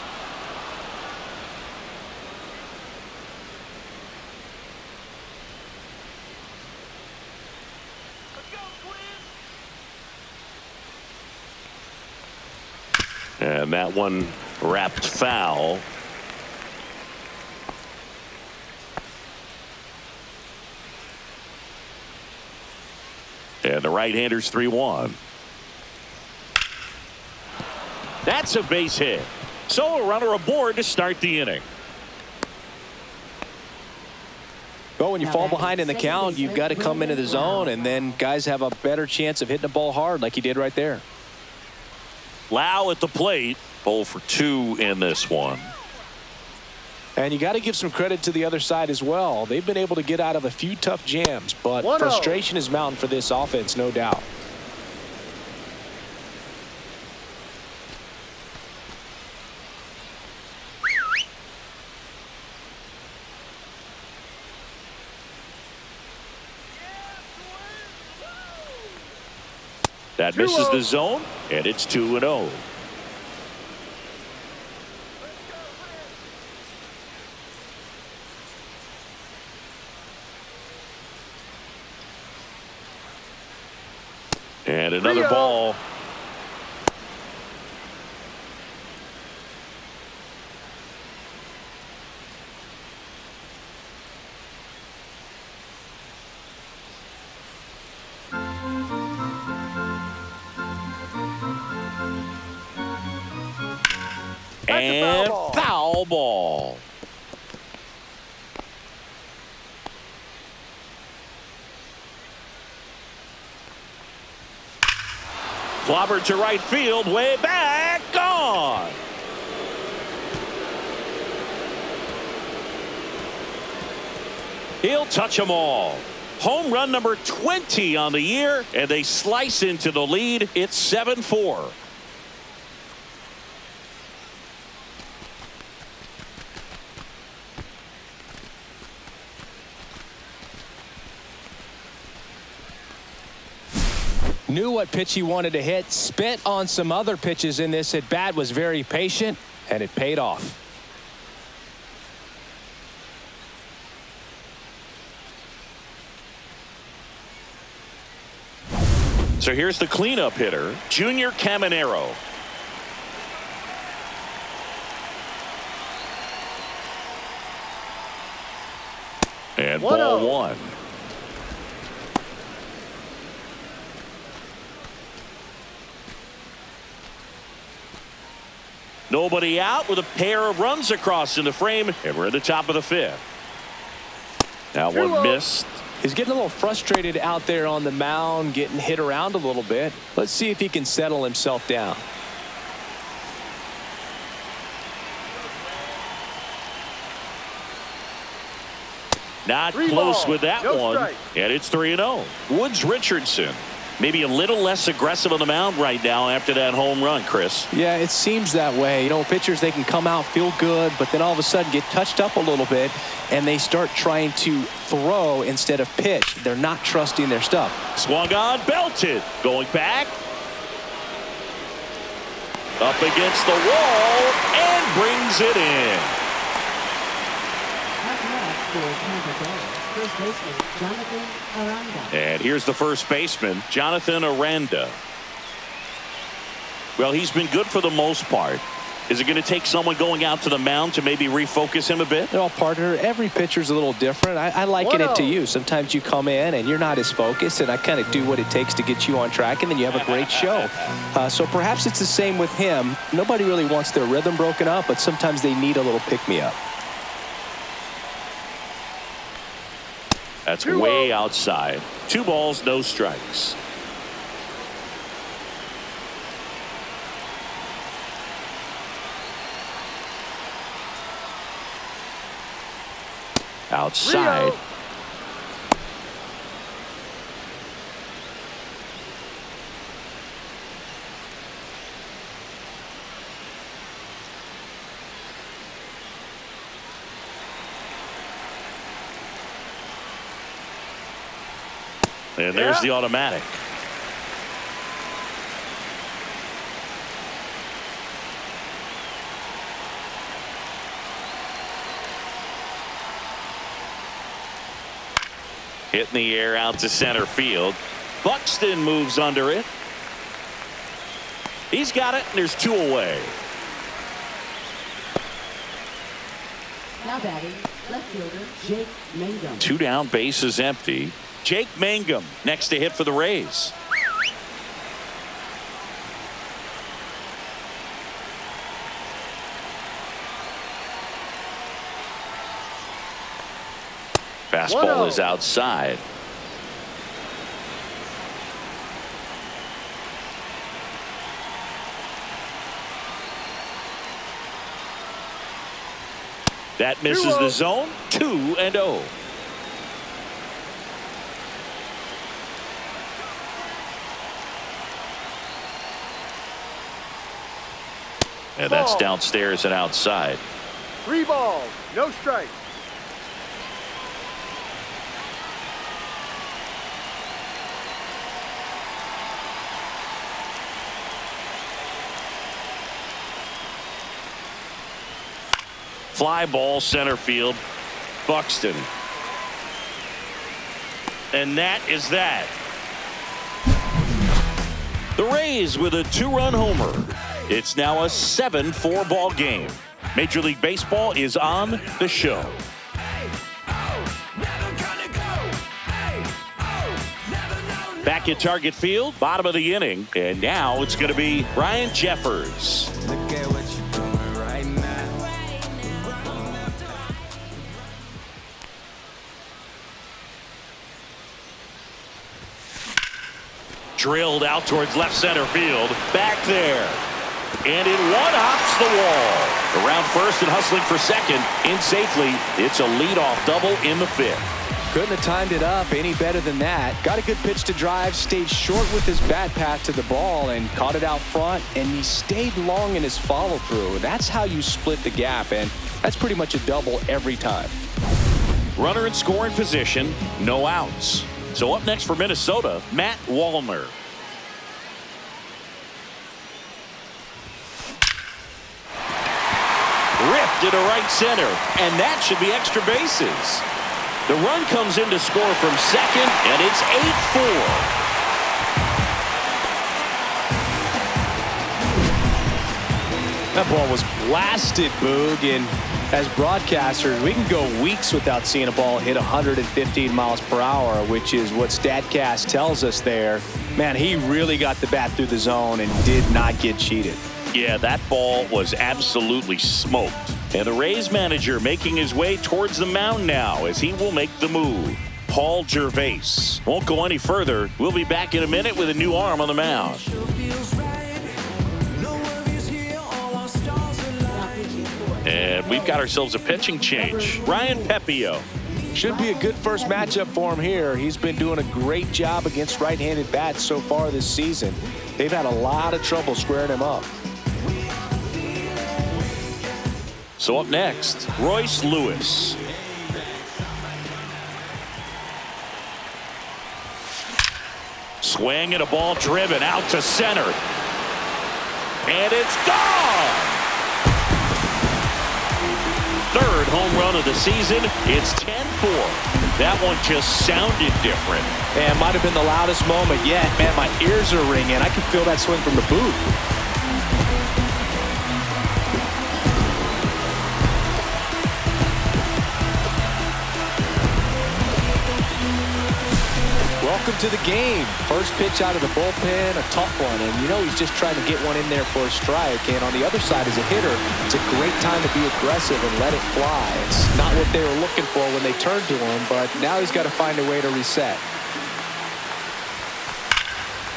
B: And that one wrapped foul. And the right-hander's 3-1. That's a base hit. So a runner aboard to start the inning.
E: Well, when you fall behind in the count, you've got to come into the zone, and then guys have a better chance of hitting the ball hard like he did right there.
B: Lau at the plate. 0 for 2 in this one.
E: And you got to give some credit to the other side as well. They've been able to get out of a few tough jams, but frustration is mounting for this offense, no doubt.
B: That misses the zone, and it's 2-0. And another ball. And
G: foul ball.
B: foul ball. Clobbered to right field, way back, gone. He'll touch them all. Home run number 20 on the year, and they slice into the lead. It's 7-4.
E: Knew what pitch he wanted to hit, spit on some other pitches in this at bat, was very patient, and it paid off.
B: So here's the cleanup hitter, Junior Caminero. And ball one. Nobody out with a pair of runs across in the frame, and we're at the top of the fifth. Now one missed.
E: He's getting a little frustrated out there on the mound, getting hit around a little bit. Let's see if he can settle himself down.
B: Not
G: Three
B: close
G: balls,
B: with that
G: no
B: one.
G: strike.
B: And it's 3-0. Woods Richardson. Maybe a little less aggressive on the mound right now after that home run, Chris.
E: Yeah, it seems that way. You know, pitchers, they can come out, feel good, but then all of a sudden get touched up a little bit, and they start trying to throw instead of pitch. They're not trusting their stuff.
B: Swung on, belted. Going back. Up against the wall, and brings it in.
H: Up next for Tampa Bay, first baseman Jonathan Aranda.
B: And here's the first baseman, Jonathan Aranda. Well, he's been good for the most part. Is it going to take someone going out to the mound to maybe refocus him a bit?
E: Well, partner, every pitcher's a little different. I liken it to you. Sometimes you come in and you're not as focused, and I kind of do what it takes to get you on track, and then you have a great show. So perhaps it's the same with him. Nobody really wants their rhythm broken up, but sometimes they need a little pick-me-up.
B: That's way outside. 2 balls, no strikes. Outside.
G: Rio.
B: And there's the automatic. Hit in the air out to center field. Buxton moves under it. He's got it, and there's 2 away.
H: Now batting, left fielder Jake Mangum.
B: 2 down, bases empty. Jake Mangum next to hit for the Rays. Fastball is outside. That misses the zone. 2-0. And that's downstairs and outside.
G: 3 balls, no strikes.
B: Fly ball center field. Buxton. And that is that. The Rays with a 2-run homer. It's now a 7-4 ball game. Major League Baseball is on the show. Back at Target Field, bottom of the inning, and now it's going to be Ryan Jeffers.
K: Look at what you're doing right
B: Drilled out towards left center field. Back there. And in one hops the wall. Around first and hustling for second. In safely. It's a leadoff double in the fifth.
E: Couldn't have timed it up any better than that. Got a good pitch to drive, stayed short with his bat path to the ball and caught it out front, and he stayed long in his follow through. That's how you split the gap, and that's pretty much a double every time.
B: Runner in scoring position, no outs. So up next for Minnesota, Matt Wallner. Ripped into right center, and that should be extra bases. The run comes in to score from second, and it's 8-4.
E: That ball was blasted, Boog, and as broadcasters, we can go weeks without seeing a ball hit 115 miles per hour, which is what StatCast tells us there. Man, he really got the bat through the zone and did not get cheated.
B: Yeah, that ball was absolutely smoked. And the Rays manager making his way towards the mound now as he will make the move. Paul Gervais won't go any further. We'll be back in a minute with a new arm on the mound. And we've got ourselves a pitching change. Ryan Pepio.
E: Should be a good first matchup for him here. He's been doing a great job against right-handed bats so far this season. They've had a lot of trouble squaring him up.
B: So up next, Royce Lewis. Swing and a ball driven out to center. And it's gone! Third home run of the season. It's 10-4. That one just sounded different.
E: And might have been the loudest moment yet. Man, my ears are ringing. I can feel that swing from the booth. Welcome to the game. First pitch out of the bullpen, a tough one, and you know he's just trying to get one in there for a strike. And on the other side, as a hitter, it's a great time to be aggressive and let it fly. It's not what they were looking for when they turned to him, but now he's got to find a way to reset.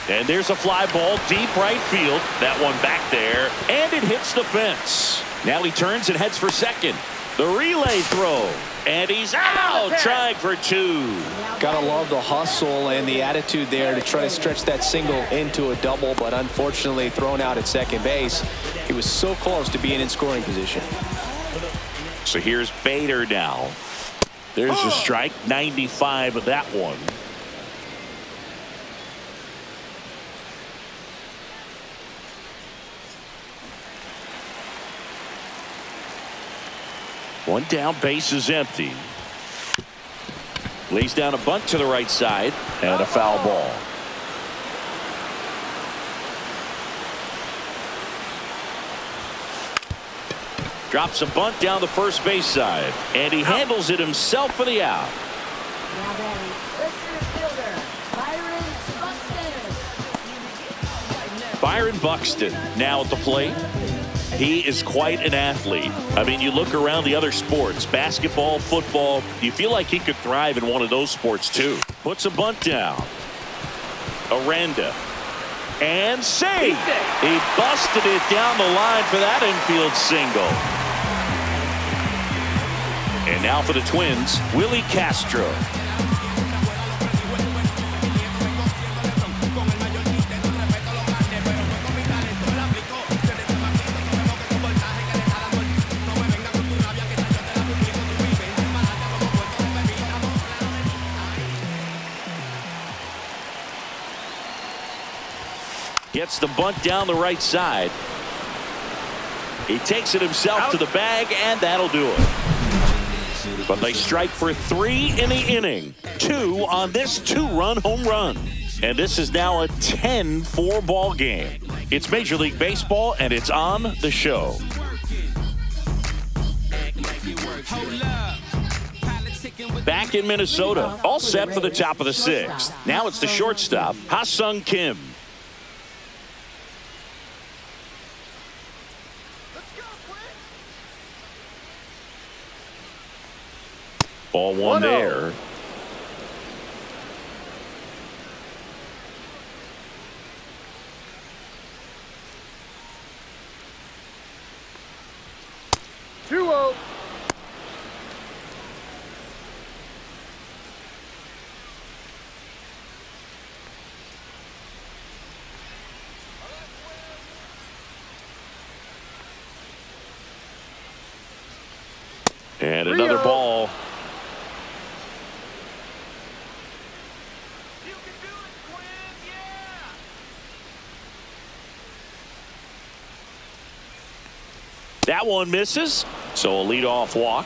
B: And there's a fly ball deep right field. That one back there, and it hits the fence. Now he turns and heads for second. The relay throw, and he's out, trying for two.
E: Gotta love the hustle and the attitude there to try to stretch that single into a double, but unfortunately thrown out at second base. He was so close to being in scoring position.
B: So here's Bader now. There's a strike, 95 of that one. One down, base is empty. Lays down a bunt to the right side and a foul ball. Drops a bunt down the first base side, and he handles it himself for the out.
H: Now batting, center fielder, Byron Buxton.
B: Byron Buxton now at the plate. He is quite an athlete. I mean, you look around the other sports, basketball, football, you feel like he could thrive in one of those sports too. Puts a bunt down. Aranda. And safe. He busted it down the line for that infield single. And now for the Twins, Willie Castro. Gets the bunt down the right side. He takes it himself to the bag, and that'll do it. But they strike for 3 in the inning. 2 on this 2-run home run. And this is now a 10-4 ball game. It's Major League Baseball, and it's on the show. Back in Minnesota, all set for the top of the 6th. Now it's the shortstop, Ha-Sung Kim. Ball one there.
G: 2-0.
B: And another ball. That one misses, so a leadoff walk.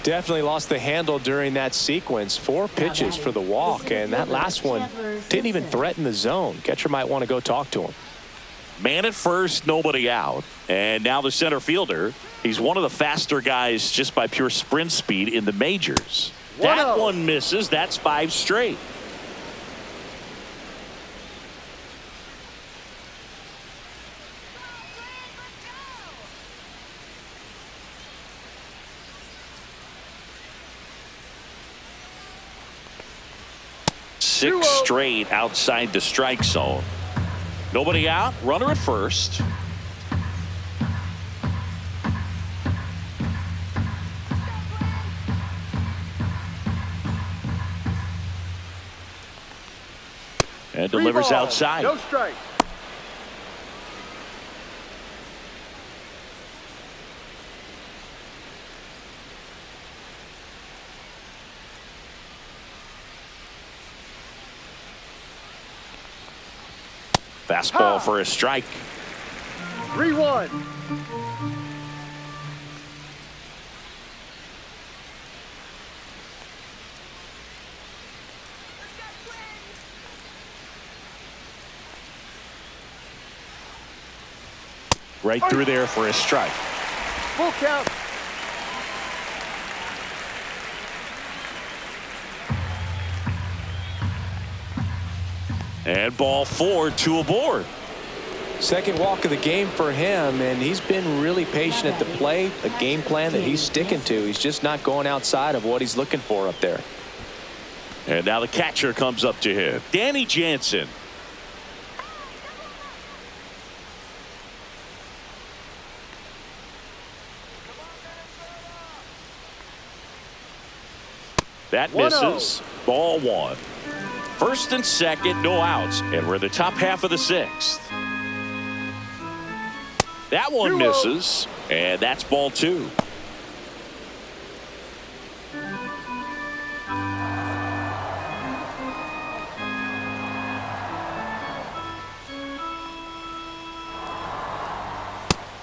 E: Definitely lost the handle during that sequence. 4 pitches for the walk, and that last one didn't even threaten the zone. Catcher might want to go talk to him.
B: Man at first, nobody out. And now the center fielder. He's one of the faster guys just by pure sprint speed in the majors. That one misses. That's 5 straight. Six straight outside the strike zone. Nobody out. Runner at first. And delivers outside.
G: No strike.
B: Fastball for a strike.
G: 3-1.
B: Right through there for a strike.
G: Full count.
B: And ball 4, 2 aboard.
E: Second walk of the game for him, and he's been really patient at the plate. A game plan that he's sticking to. He's just not going outside of what he's looking for up there.
B: And now the catcher comes up to him. Danny Jansen. That misses. Ball 1. First and second, no outs. And we're in the top half of the 6th. That one misses. And that's ball 2.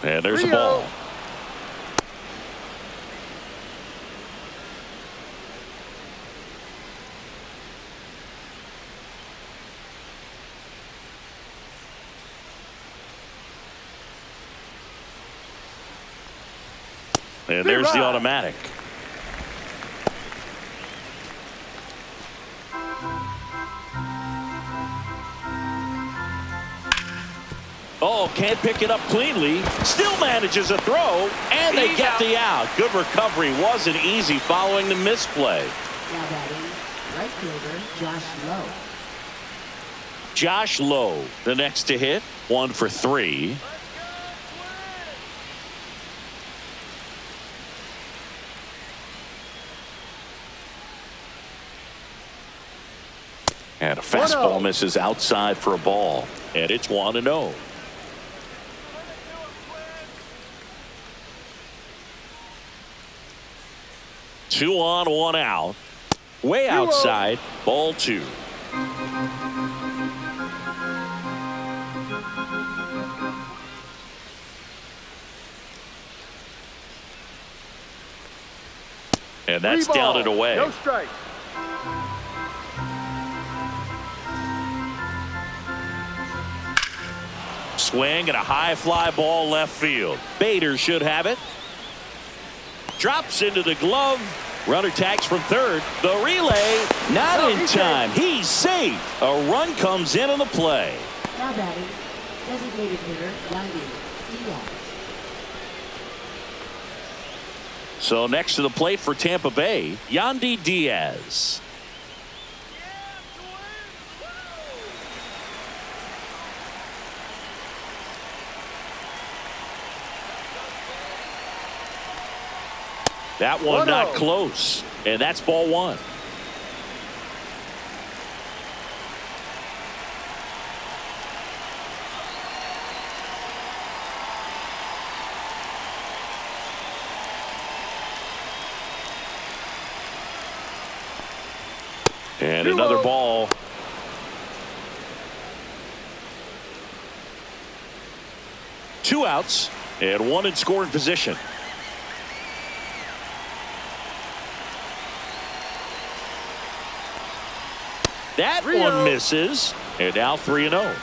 B: And there's a ball. And there's the automatic. Oh, can't pick it up cleanly. Still manages a throw, and they get the out. Good recovery. Wasn't easy following the misplay.
H: Now batting, right fielder Josh Lowe.
B: Josh Lowe, the next to hit. 1 for 3. And a fastball misses outside for a ball. And it's 1-0. Two on, 1 out. Way outside. Ball 2. And that's down and away.
G: No strike.
B: Swing and a high fly ball left field. Bader should have it. Drops into the glove. Runner tags from third. The relay not in time. He's safe. A run comes in on the play.
H: Now batting, designated hitter Diaz.
B: So next to the plate for Tampa Bay, Yandy Diaz. That one
G: 1-0.
B: not close. And that's ball one. And another ball. Two outs and one in scoring position. That one misses. And now 3-0.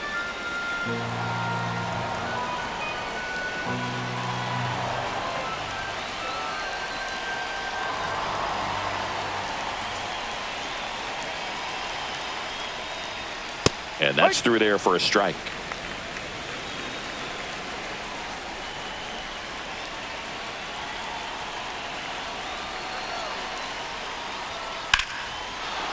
B: And that's through there for a strike.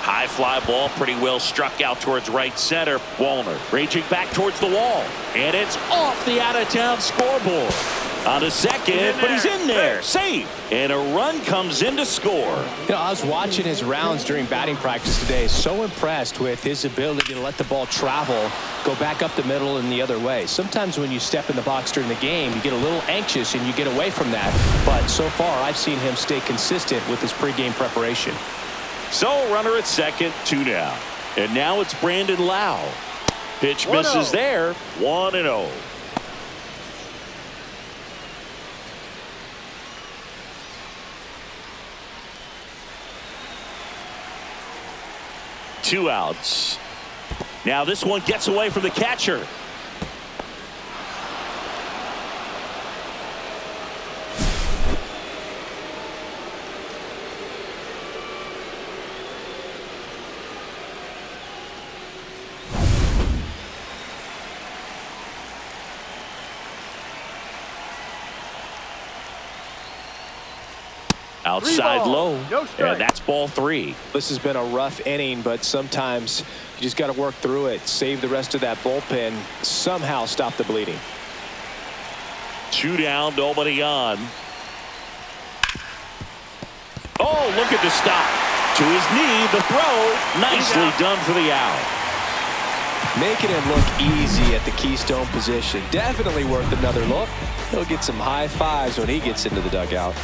B: High fly ball, pretty well struck out towards right center. Wallner raging back towards the wall. And it's off the out-of-town scoreboard. On a second, but he's in there. Safe. And a run comes in to score.
E: You know, I was watching his rounds during batting practice today. So impressed with his ability to let the ball travel, go back up the middle and the other way. Sometimes when you step in the box during the game, you get a little anxious and you get away from that. But so far, I've seen him stay consistent with his pregame preparation.
B: So runner at second, 2 down. And now it's Brandon Lau. Pitch misses there, 1-0. Two outs. Now this one gets away from the catcher. Outside low, and that's ball 3.
E: This has been a rough inning, but sometimes you just got to work through it, save the rest of that bullpen, somehow stop the bleeding.
B: 2 down, nobody on. Oh, look at the stop. To his knee, the throw. Nicely done for the out.
E: Making him look easy at the keystone position. Definitely worth another look. He'll get some high fives when he gets into the dugout.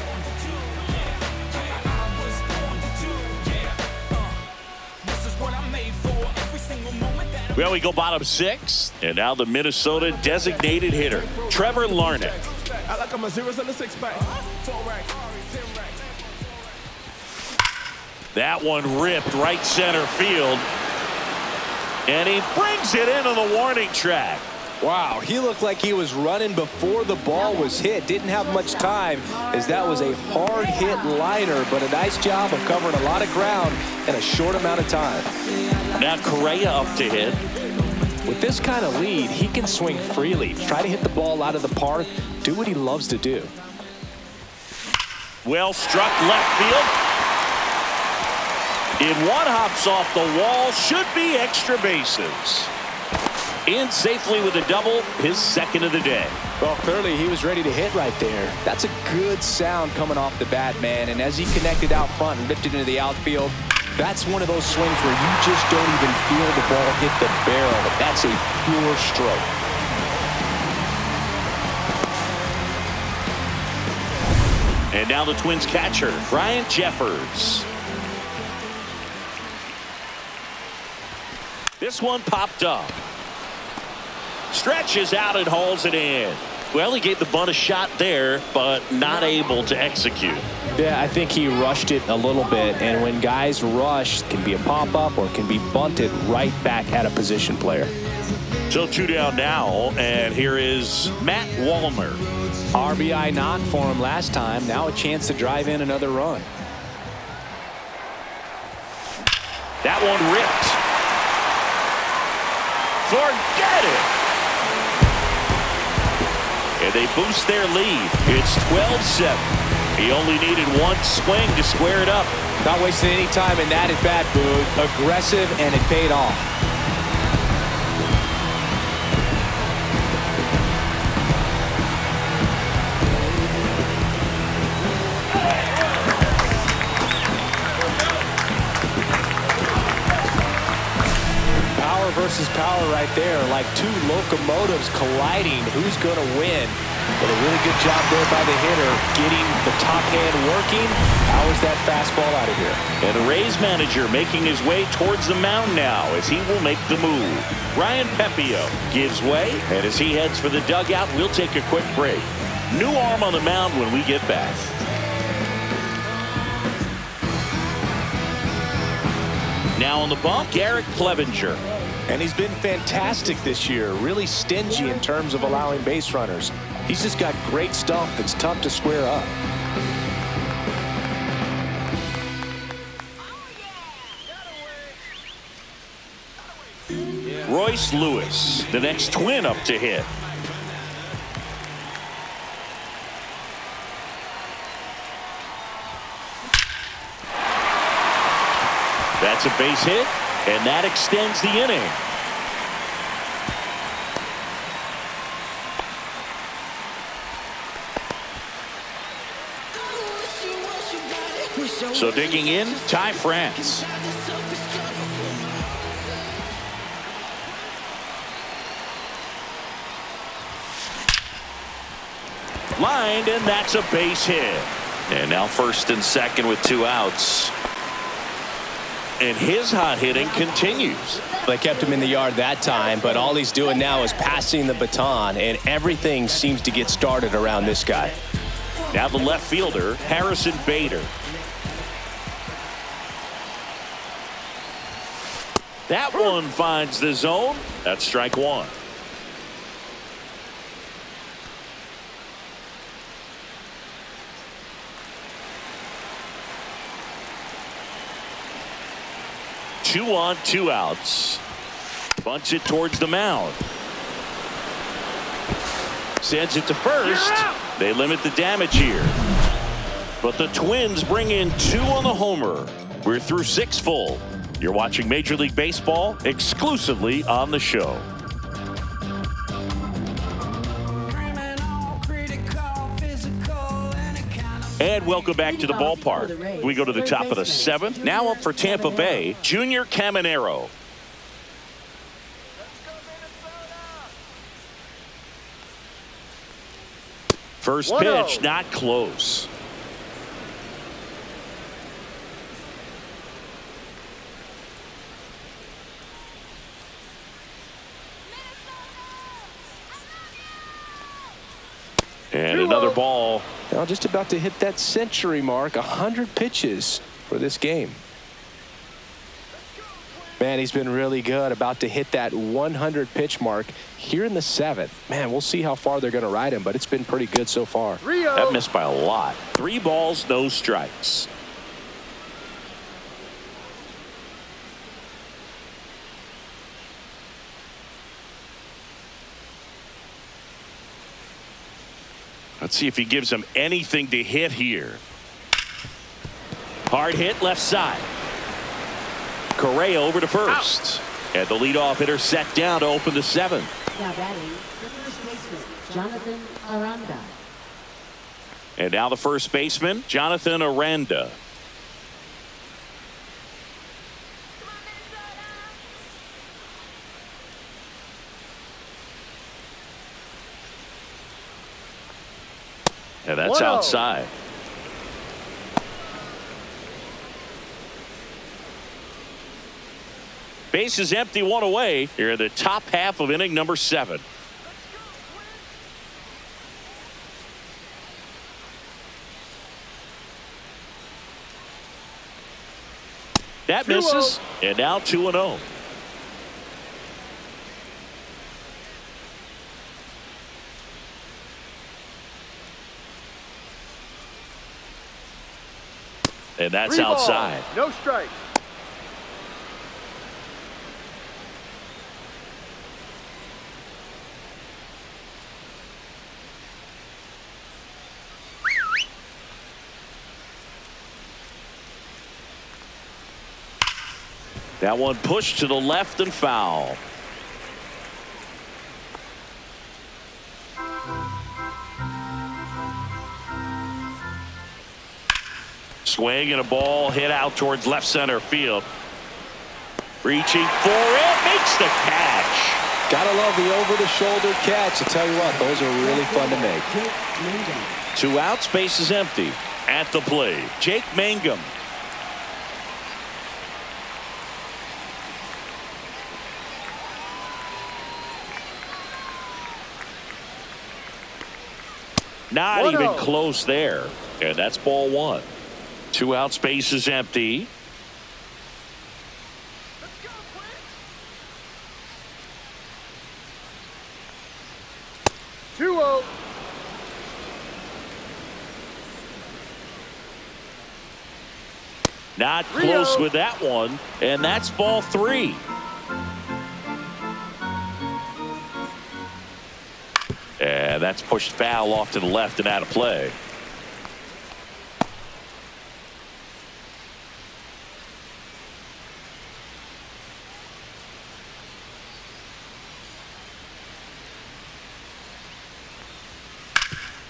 B: Well, we go bottom 6, and now the Minnesota designated hitter, Trevor Larnach.
D: I like I'm a zeros on the 6-pack.
B: That one ripped right center field, and he brings it into the warning track.
E: Wow, he looked like he was running before the ball was hit. Didn't have much time, as that was a hard hit liner, but a nice job of covering a lot of ground in a short amount of time.
B: Now Correa up to hit.
E: With this kind of lead, he can swing freely, try to hit the ball out of the park, do what he loves to do.
B: Well struck left field. In one, hops off the wall, should be extra bases. In safely with a double, his second of the day.
E: Well, clearly he was ready to hit right there. That's a good sound coming off the bat, man. And as he connected out front and lifted into the outfield, that's one of those swings where you just don't even feel the ball hit the barrel. That's a pure stroke.
B: And now the Twins catcher, Brian Jeffers. This one popped up. Stretches out and hauls it in. Well, he gave the bunt a shot there, but not able to execute.
E: Yeah, I think he rushed it a little bit, and when guys rush, it can be a pop-up or it can be bunted right back at a position player.
B: So 2 down now, and here is Matt Wallner.
E: RBI knock for him last time. Now a chance to drive in another run.
B: That one ripped. Forget it. And they boost their lead. It's 12-7. He only needed one swing to square it up.
E: Not wasting any time in that at bat, Boog. Aggressive, and it paid off. versus power right there, like two locomotives colliding. Who's going to win? But a really good job there by the hitter, getting the top hand working. Powers that fastball out of here.
B: And the Rays manager making his way towards the mound now as he will make the move. Ryan Pepio gives way, and as he heads for the dugout, we'll take a quick break. New arm on the mound when we get back. Now on the bump, Garrett Clevenger.
E: And he's been fantastic this year, really stingy in terms of allowing base runners. He's just got great stuff that's tough to square up.
B: Royce Lewis, the next Twin up to hit. That's a base hit, and that extends the inning. So digging in, Ty France. Lined, and that's a base hit. And now first and second with 2 outs. And his hot hitting continues.
E: They kept him in the yard that time, but all he's doing now is passing the baton, and everything seems to get started around this guy.
B: Now the left fielder, Harrison Bader. That one finds the zone. That's strike one. Two on, 2 outs. Bunts it towards the mound. Sends it to first. They limit the damage here. But the Twins bring in 2 on the homer. We're through 6 full. You're watching Major League Baseball exclusively on the show. And welcome back to the ballpark. We go to the top of the 7th. Now up for Tampa Bay, Junior Caminero. First pitch, not close. And another ball.
E: Now just about to hit that century mark, 100 pitches for this game. Man, he's been really good, about to hit that 100 pitch mark here in the 7th. Man, we'll see how far they're going to ride him, but it's been pretty good so far.
B: That missed by a lot. 3 balls, no strikes. Let's see if he gives him anything to hit here. Hard hit left side. Correa over to first. And the leadoff hitter set down to open the 7th.
H: Now batting, the first baseman, Jonathan Aranda.
B: And now the first baseman, Jonathan Aranda. And that's outside. Base is empty, 1 away. Here in the top half of inning number 7. That misses, and now 2-0. And that's outside.
G: No strikes.
B: That one pushed to the left and foul. Swing and a ball hit out towards left center field. Reaching for it, makes the catch.
E: Gotta love the over-the-shoulder catch. I tell you what, those are really fun to make.
B: 2 outs, base is empty. At the plate, Jake Mangum. Not even close there. And that's ball 1. 2 outs, base is empty. Not close with that one, and that's ball 3. And that's pushed foul off to the left and out of play.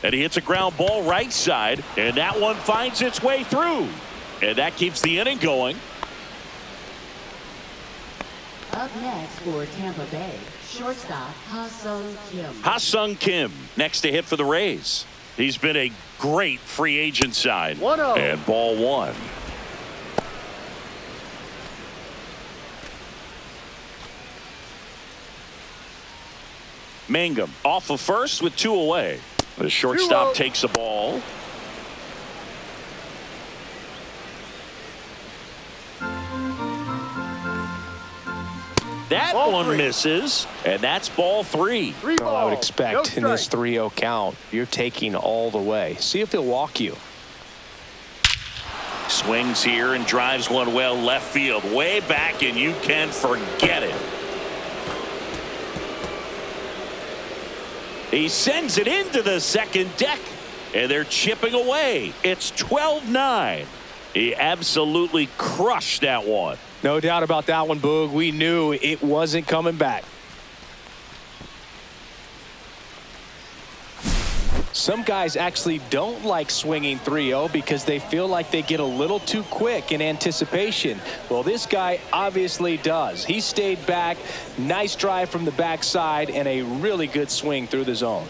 B: And he hits a ground ball right side, and that one finds its way through. And that keeps the inning going.
H: Up next for Tampa Bay, shortstop Ha-Sung Kim.
B: Ha-Sung Kim next to hit for the Rays. He's been a great free agent sign.
G: 1-0.
B: And ball 1. Mangum off of first with 2 away. The shortstop takes the ball. That one misses, and that's ball 3.
E: Well, I would expect in this 3-0 count, you're taking all the way. See if he'll walk you.
B: Swings here and drives one well left field, way back, and you can forget it. He sends it into the second deck, and they're chipping away. It's 12-9. He absolutely crushed that one.
E: No doubt about that one, Boog. We knew it wasn't coming back. Some guys actually don't like swinging 3-0 because they feel like they get a little too quick in anticipation. Well, this guy obviously does. He stayed back. Nice drive from the backside and a really good swing through the zone.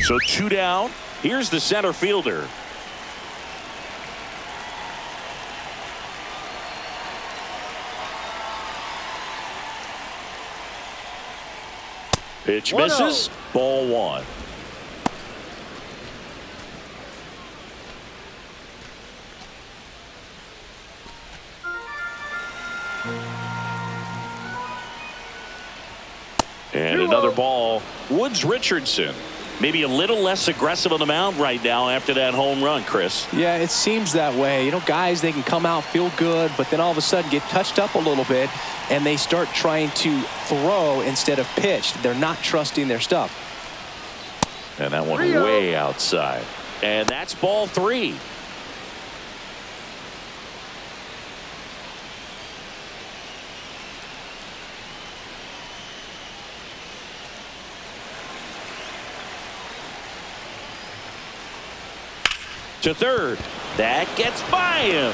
B: So 2 down. Here's the center fielder. Pitch misses. Ball 1. And another ball. Woods Richardson. Maybe a little less aggressive on the mound right now after that home run, Chris.
E: Yeah, it seems that way. You know, guys, they can come out, feel good, but then all of a sudden get touched up a little bit, and they start trying to throw instead of pitch. They're not trusting their stuff.
B: And that one way outside. And that's ball 3. To third. That gets by him.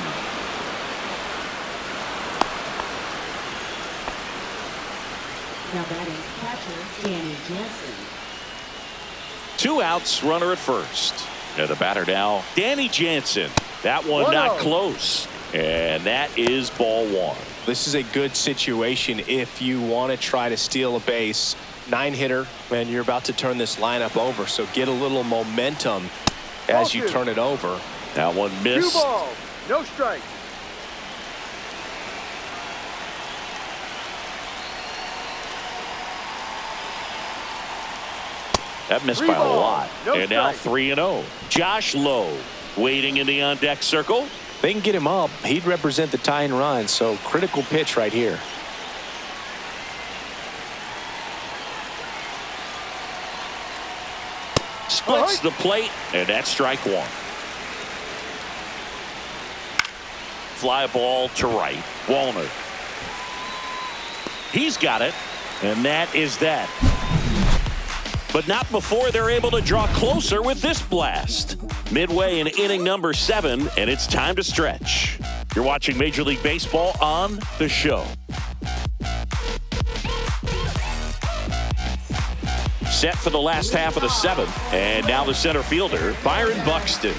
H: Now batting catcher, Danny Jansen.
B: 2 outs, runner at first. And the batter now, Danny Jansen. That one not close. And that is ball 1.
E: This is a good situation if you want to try to steal a base. 9-hitter, and you're about to turn this lineup over. So get a little momentum as you turn it over.
B: That one missed.
G: 2 balls, no strike.
B: That missed by a lot. And now 3-0. Josh Lowe waiting in the on-deck circle.
E: They can get him up. He'd represent the tying run, so critical pitch right here.
B: Splits the plate, and that's strike 1. Fly ball to right. Walner. He's got it, and that is that. But not before they're able to draw closer with this blast. Midway in inning number 7, and it's time to stretch. You're watching Major League Baseball on The Show. Set for the last half of the seventh. And now the center fielder, Byron Buxton.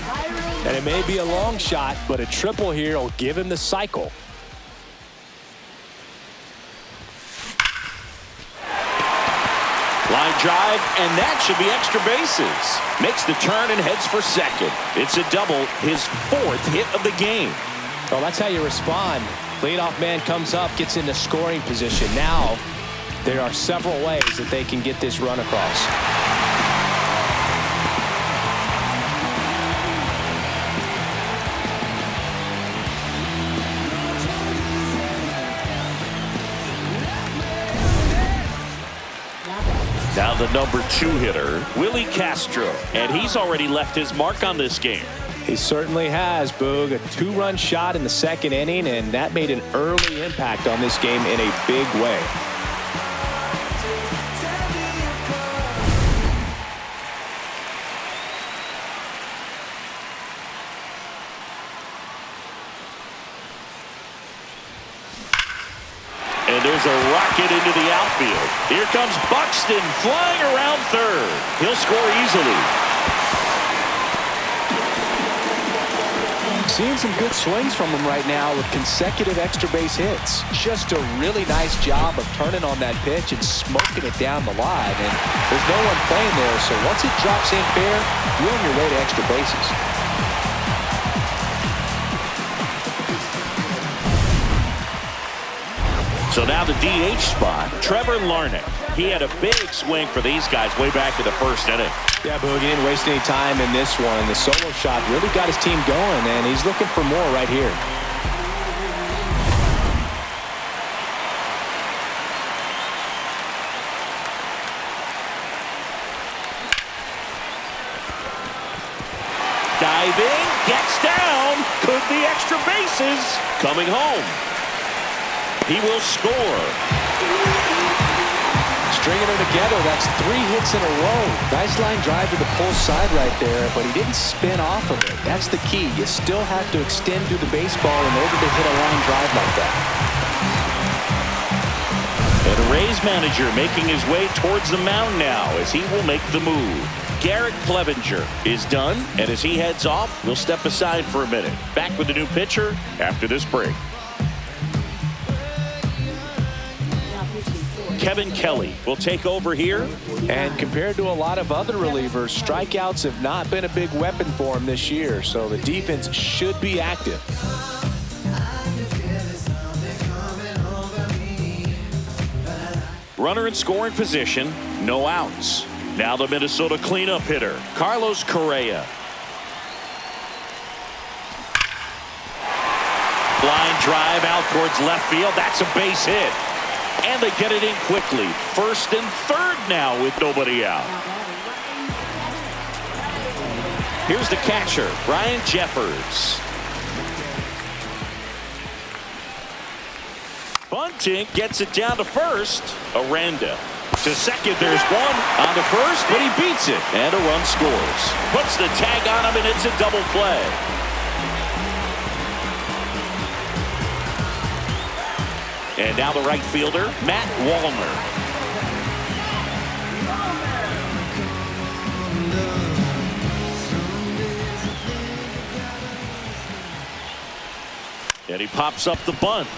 E: And it may be a long shot, but a triple here will give him the cycle.
B: Line drive, and that should be extra bases. Makes the turn and heads for second. It's a double, his fourth hit of the game.
E: Well, that's how you respond. Leadoff man comes up, gets into scoring position. Now, there are several ways that they can get this run across.
B: Now the number 2 hitter, Willie Castro. And he's already left his mark on this game.
E: He certainly has, Boog. A 2-run shot in the second inning, and that made an early impact on this game in a big way.
B: And there's a rocket into the outfield. Here comes Buxton flying around third. He'll score easily.
E: Seeing some good swings from him right now with consecutive extra base hits. Just a really nice job of turning on that pitch and smoking it down the line. And there's no one playing there, so once it drops in fair, you're on your way to extra bases.
B: So now the DH spot, Trevor Larnach. He had a big swing for these guys way back in the first inning.
E: Yeah, Boog, he didn't waste any time in this one. The solo shot really got his team going, and he's looking for more right here.
B: Diving, gets down, could be extra bases. Coming home. He will score.
E: Stringing them together, that's 3 hits in a row. Nice line drive to the pull side right there, but he didn't spin off of it. That's the key. You still have to extend through the baseball in order to hit a line drive like that.
B: And a Rays manager making his way towards the mound now as he will make the move. Garrett Clevenger is done, and as he heads off, we'll step aside for a minute. Back with the new pitcher after this break. Kevin Kelly will take over here.
E: And compared to a lot of other relievers, strikeouts have not been a big weapon for him this year, so the defense should be active.
B: Runner in scoring position, no outs. Now the Minnesota cleanup hitter, Carlos Correa. Line drive out towards left field. That's a base hit. And they get it in quickly. First and third now with nobody out. Here's the catcher, Ryan Jeffers. Bunting gets it down to first. Aranda. To second, there's one on to first, but he beats it. And a run scores. Puts the tag on him, and it's a double play. And now the right fielder, Matt Wallner. And he pops up the bunt.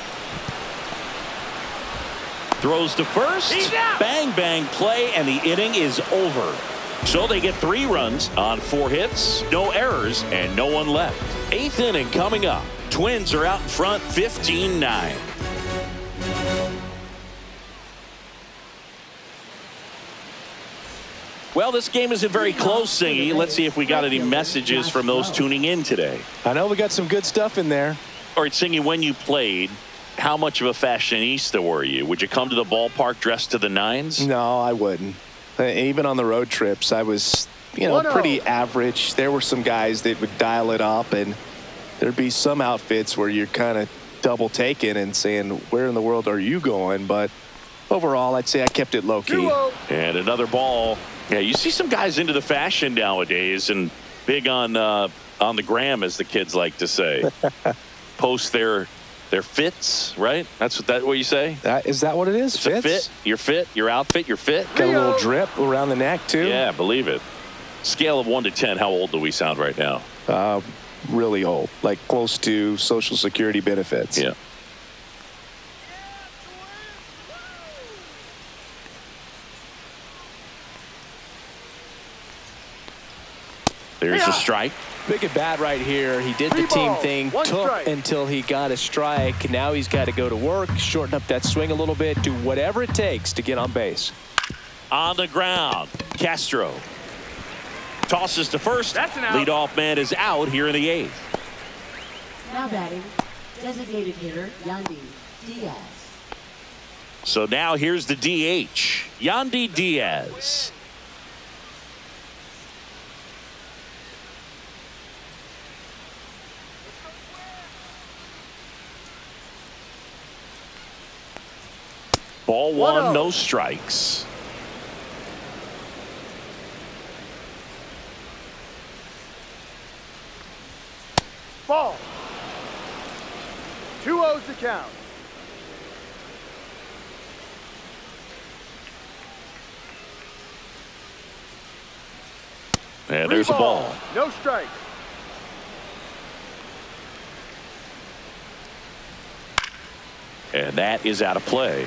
B: Throws to first. Bang, bang play, and the inning is over. So they get 3 runs on 4 hits, no errors, and no one left. 8th inning coming up. Twins are out in front, 15-9. Well, this game isn't very close, Singy. Let's see if we got any messages from those tuning in today.
E: I know we got some good stuff in there.
B: All right, Singy, when you played, how much of a fashionista were you? Would you come to the ballpark dressed to the nines?
E: No, I wouldn't. Even on the road trips, I was, pretty average. There were some guys that would dial it up, and there'd be some outfits where you're kind of double taking and saying, where in the world are you going? But overall, I'd say I kept it low key.
B: And another ball. Yeah, you see some guys into the fashion nowadays and big on the gram, as the kids like to say. post their fits, right? That's what you say?
E: Is that what it is?
B: It's a fit. Your fit, your outfit, your fit.
E: Got a little drip around the neck, too.
B: Yeah, believe it. Scale of 1 to 10, how old do we sound right now?
E: Really old, like close to Social Security benefits.
B: Yeah. There's a strike.
E: Big at bat right here. He did the team thing, took until he got a strike. Now he's got to go to work, shorten up that swing a little bit, do whatever it takes to get on base.
B: On the ground, Castro tosses to first. Leadoff man is out here in the 8th.
H: Now batting, designated hitter Yandy Diaz.
B: So now here's the DH, Yandy Diaz. Ball 1, no strikes.
G: Ball. 2-0's the count.
B: And there's a ball.
G: No strike.
B: And that is out of play.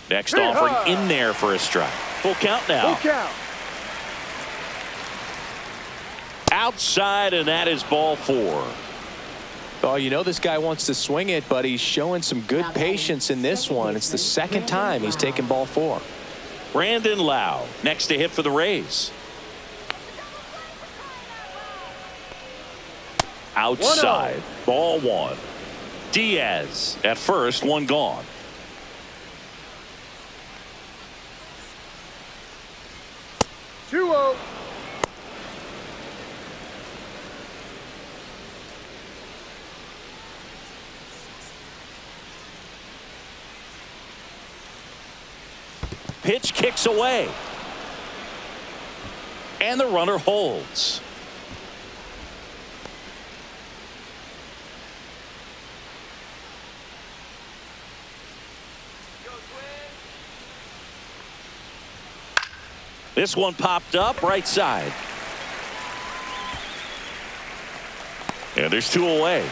B: Next offering in there for a strike. Full count now.
G: Full count.
B: Outside, and that is ball 4.
E: Oh, you know this guy wants to swing it, but he's showing some good patience in this one. It's the second time he's taken ball 4.
B: Brandon Lau next to hit for the Rays. Outside, ball 1. Diaz at first, 1 gone. Pitch kicks away. And the runner holds. This one popped up right side. And there's 2 away.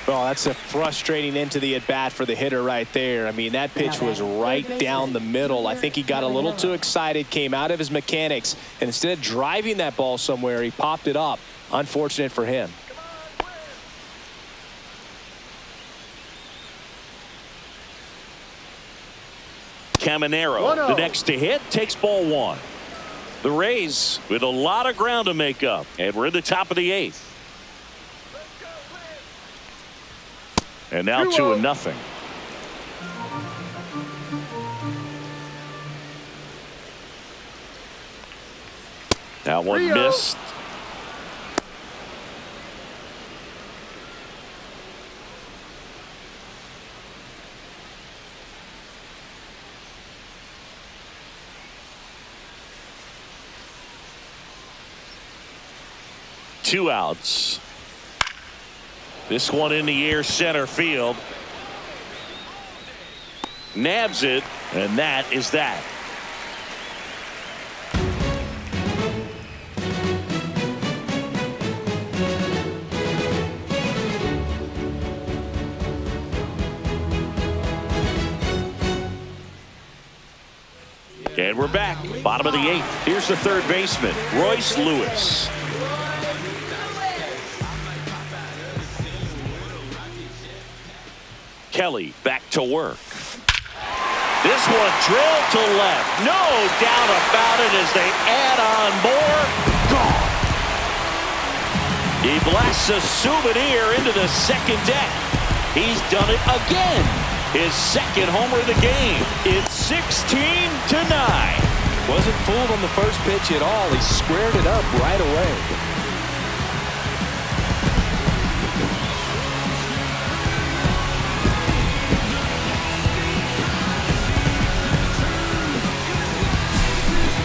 E: Oh, that's a frustrating end to the at-bat for the hitter right there. I mean, that pitch was right down the middle. I think he got a little too excited, came out of his mechanics, and instead of driving that ball somewhere, he popped it up. Unfortunate for him.
B: Caminero, the next to hit, takes ball 1. The Rays with a lot of ground to make up, and we're in the top of the 8th. And now 2-0. Now one missed. Two outs. This one in the air, center field. Nabs it, and that is that. And we're back. Bottom of the 8th. Here's the third baseman, Royce Lewis. Kelly back to work. This one drilled to left. No doubt about it as they add on more. Gone. He blasts a souvenir into the second deck. He's done it again. His second homer of the game. It's 16-9.
E: Wasn't fooled on the first pitch at all. He squared it up right away.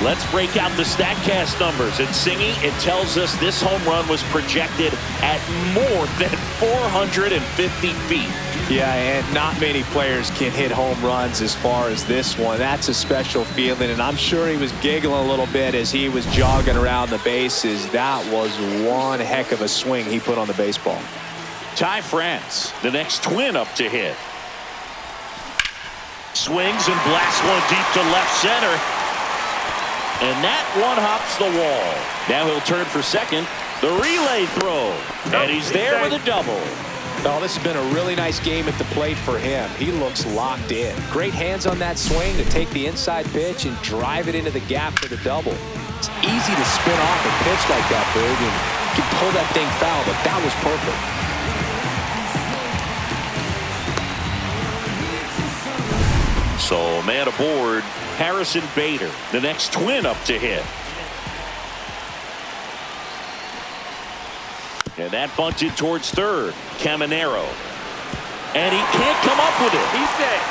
B: Let's break out the StatCast numbers. And Singy, it tells us this home run was projected at more than 450 feet.
E: Yeah, and not many players can hit home runs as far as this one. That's a special feeling, and I'm sure he was giggling a little bit as he was jogging around the bases. That was one heck of a swing he put on the baseball.
B: Ty France, the next Twin up to hit. Swings and blasts one deep to left center. And that one hops the wall. Now he'll turn for second. The relay throw. And he's there with a double.
E: Oh, this has been a really nice game at the plate for him. He looks locked in. Great hands on that swing to take the inside pitch and drive it into the gap for the double. It's easy to spin off a pitch like that, Big, and you can pull that thing foul, but that was perfect.
B: So, man aboard, Harrison Bader, the next Twin up to hit. And that bunted towards third. Caminero. And he can't come up with it.
G: He's dead.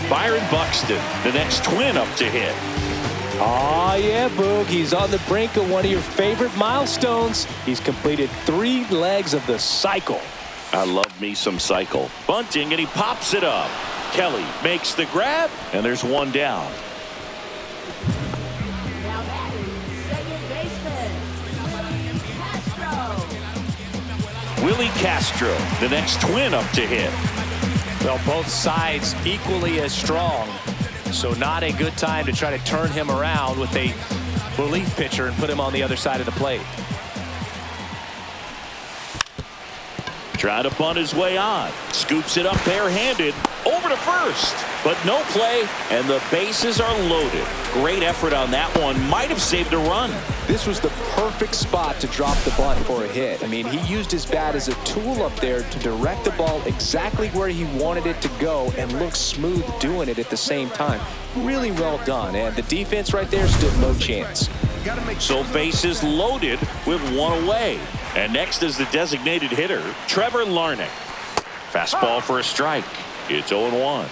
B: Byron Buxton, the next Twin up to hit.
E: Oh, yeah, Boog. He's on the brink of one of your favorite milestones. He's completed 3 legs of the cycle.
B: I love me some cycle. Bunting, and he pops it up. Kelly makes the grab, and there's one down.
H: Now batting, second baseman, Castro.
B: Willie Castro, the next Twin up to hit.
E: Well, both sides equally as strong. So not a good time to try to turn him around with a relief pitcher and put him on the other side of the plate.
B: Trying to bunt his way on. Scoops it up barehanded. Over to first. But no play, and the bases are loaded. Great effort on that one. Might have saved a run.
E: This was the perfect spot to drop the bunt for a hit. I mean, he used his bat as a tool up there to direct the ball exactly where he wanted it to go and look smooth doing it at the same time. Really well done, and the defense right there stood no chance.
B: So bases loaded with one away. And next is the designated hitter, Trevor Larnach. Fastball for a strike. It's 0-1.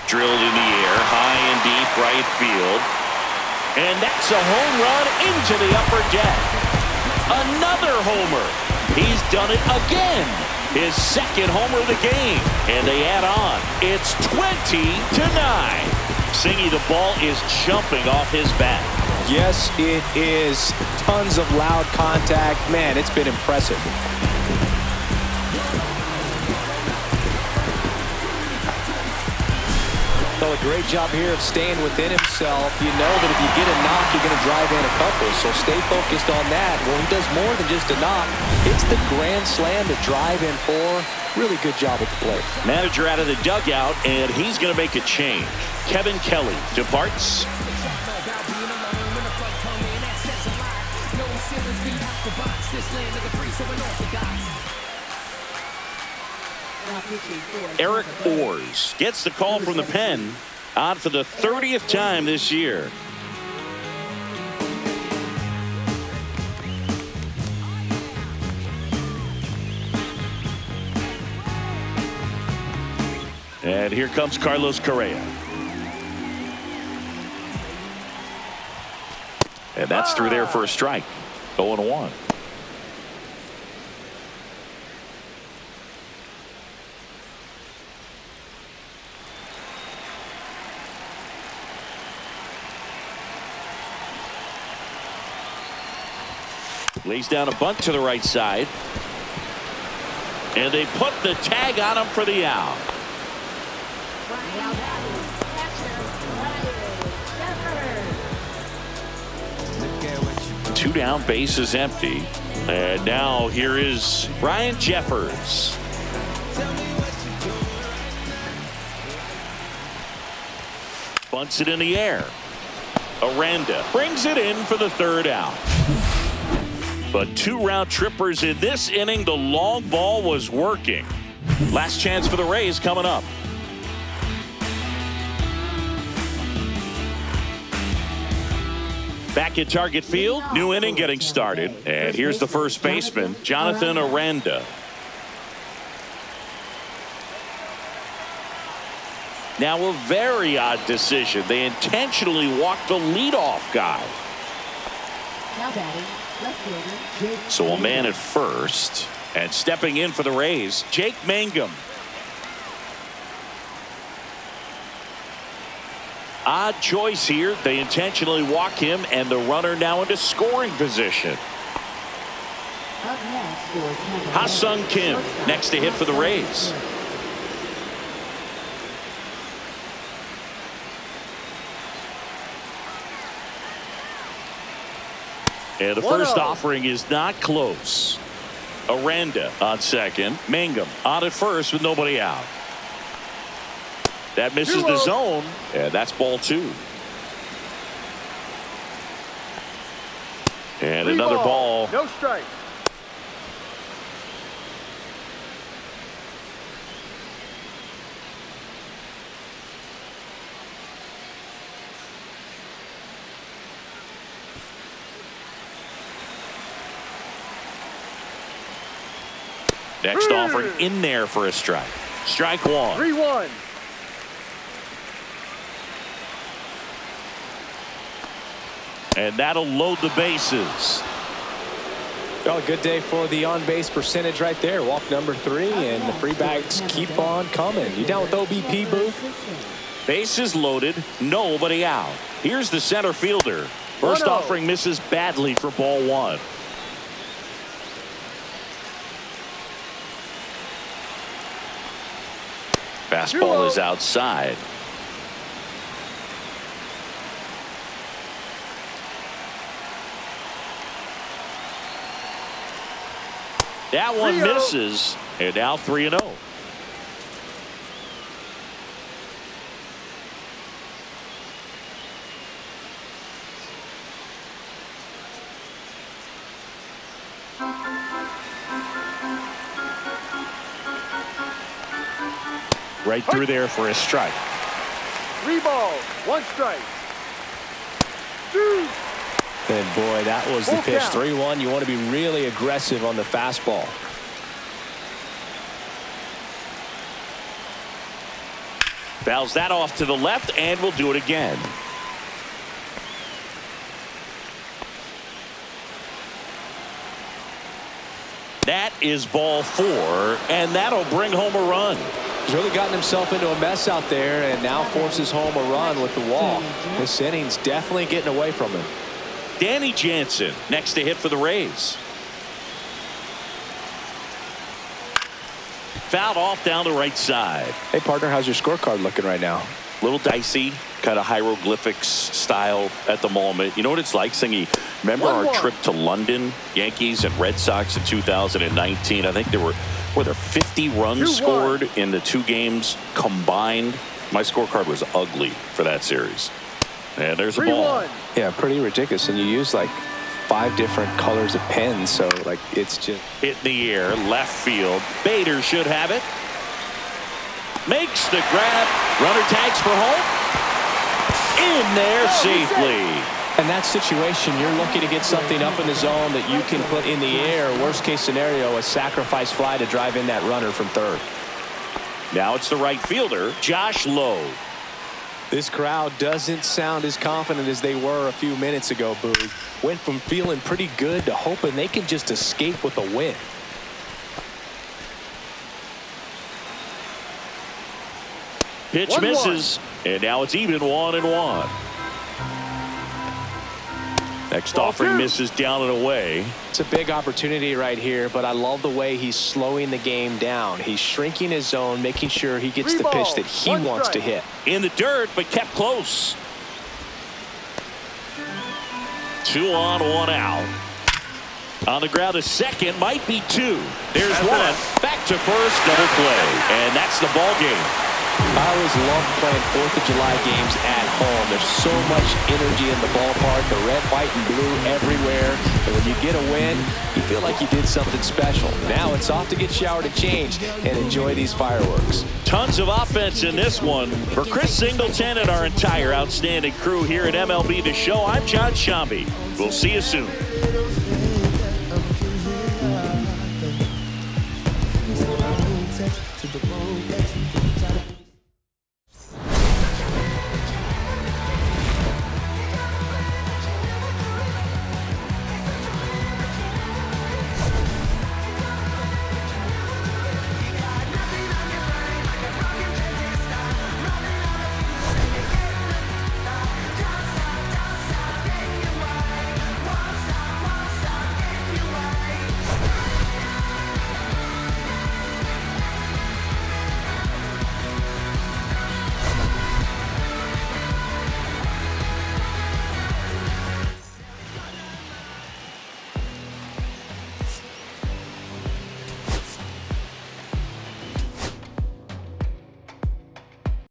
B: Drilled in the air, high and deep right field. And that's a home run into the upper deck. Another homer. He's done it again. His second homer of the game. And they add on. It's 20-9. Singy, the ball is jumping off his bat.
E: Yes, it is. Tons of loud contact. Man, it's been impressive. So a great job here of staying within himself. You know that if you get a knock, you're going to drive in a couple. So stay focused on that. Well, he does more than just a knock. It's the grand slam to drive in for. Really good job at the plate.
B: Manager out of the dugout, and he's going to make a change. Kevin Kelly departs. Eric Orrs gets the call from the pen out for the 30th time this year. And here comes Carlos Correa. And that's through there for a strike. 0-1. Lays down a bunt to the right side. And they put the tag on him for the out. Two down, bases empty. And now here is Ryan Jeffers. Bunts it in the air. Aranda brings it in for the third out. But 2 round trippers in this inning. The long ball was working. Last chance for the Rays coming up. Back in Target Field, new inning getting started. And here's the first baseman, Jonathan Aranda. Now a very odd decision. They intentionally walked the leadoff guy.
H: Now batting, left fielder, Jake
B: So a man at first. And stepping in for the Rays, Jake Mangum. Odd choice here. They intentionally walk him, and the runner now into scoring position.
H: Up next for Tampa.
B: Ha-Sung Kim next to hit for the Rays. And the first offering is not close. Aranda on second. Mangum on at first with nobody out. That misses the zone, and that's ball 2. And another ball.
G: No strike.
B: Next offering in there for a strike. Strike 1.
G: 3-1.
B: And that'll load the bases.
E: Well, a good day for the on-base percentage right there. Walk number 3, and the free bags keep on coming. You down with OBP, Boo?
B: Bases loaded, nobody out. Here's the center fielder. First offering misses badly for ball 1. Fastball is outside. That one misses, and now 3-0. Right through there for a strike.
G: 3 balls, 1 strike. 2.
E: And boy, that was the pitch. 3-1. You want to be really aggressive on the fastball.
B: Fouls that off to the left, and we'll do it again. That is ball 4, and that'll bring home a run.
E: He's really gotten himself into a mess out there, and now forces home a run with the walk. This inning's definitely getting away from him.
B: Danny Jansen next to hit for the Rays. Fouled off down the right side.
E: Hey, partner, how's your scorecard looking right now?
B: Little dicey, kind of hieroglyphics style at the moment. You know what it's like, Singy? Remember our trip to London, Yankees and Red Sox in 2019? I think there were 50 runs scored in the 2 games combined. My scorecard was ugly for that series. And there's a ball.
E: Yeah, pretty ridiculous. And you use like 5 different colors of pens, so like it's just
B: hit in the air, left field. Bader should have it. Makes the grab. Runner tags for home. In there safely.
E: in that situation, you're looking to get something up in the zone that you can put in the air. Worst case scenario, a sacrifice fly to drive in that runner from third.
B: Now it's the right fielder, Josh Lowe.
E: This crowd doesn't sound as confident as they were a few minutes ago, Boo. Went from feeling pretty good to hoping they can just escape with a win.
B: Pitch misses, and now it's even 1-1. Next offering misses down and away.
E: It's a big opportunity right here, but I love the way he's slowing the game down. He's shrinking his zone, making sure he gets the pitch that he wants to hit.
B: In the dirt, but kept close. 2 on, 1 out. On the ground, a second, might be 2. There's one. Back to first, double play. And that's the ball game.
E: I always love playing 4th of July games at home. There's so much energy in the ballpark, the red, white, and blue everywhere. And when you get a win, you feel like you did something special. Now it's off to get showered and changed and enjoy these fireworks.
B: Tons of offense in this one. For Chris Singleton and our entire outstanding crew here at MLB The Show, I'm John Shambi. We'll see you soon.
J: To the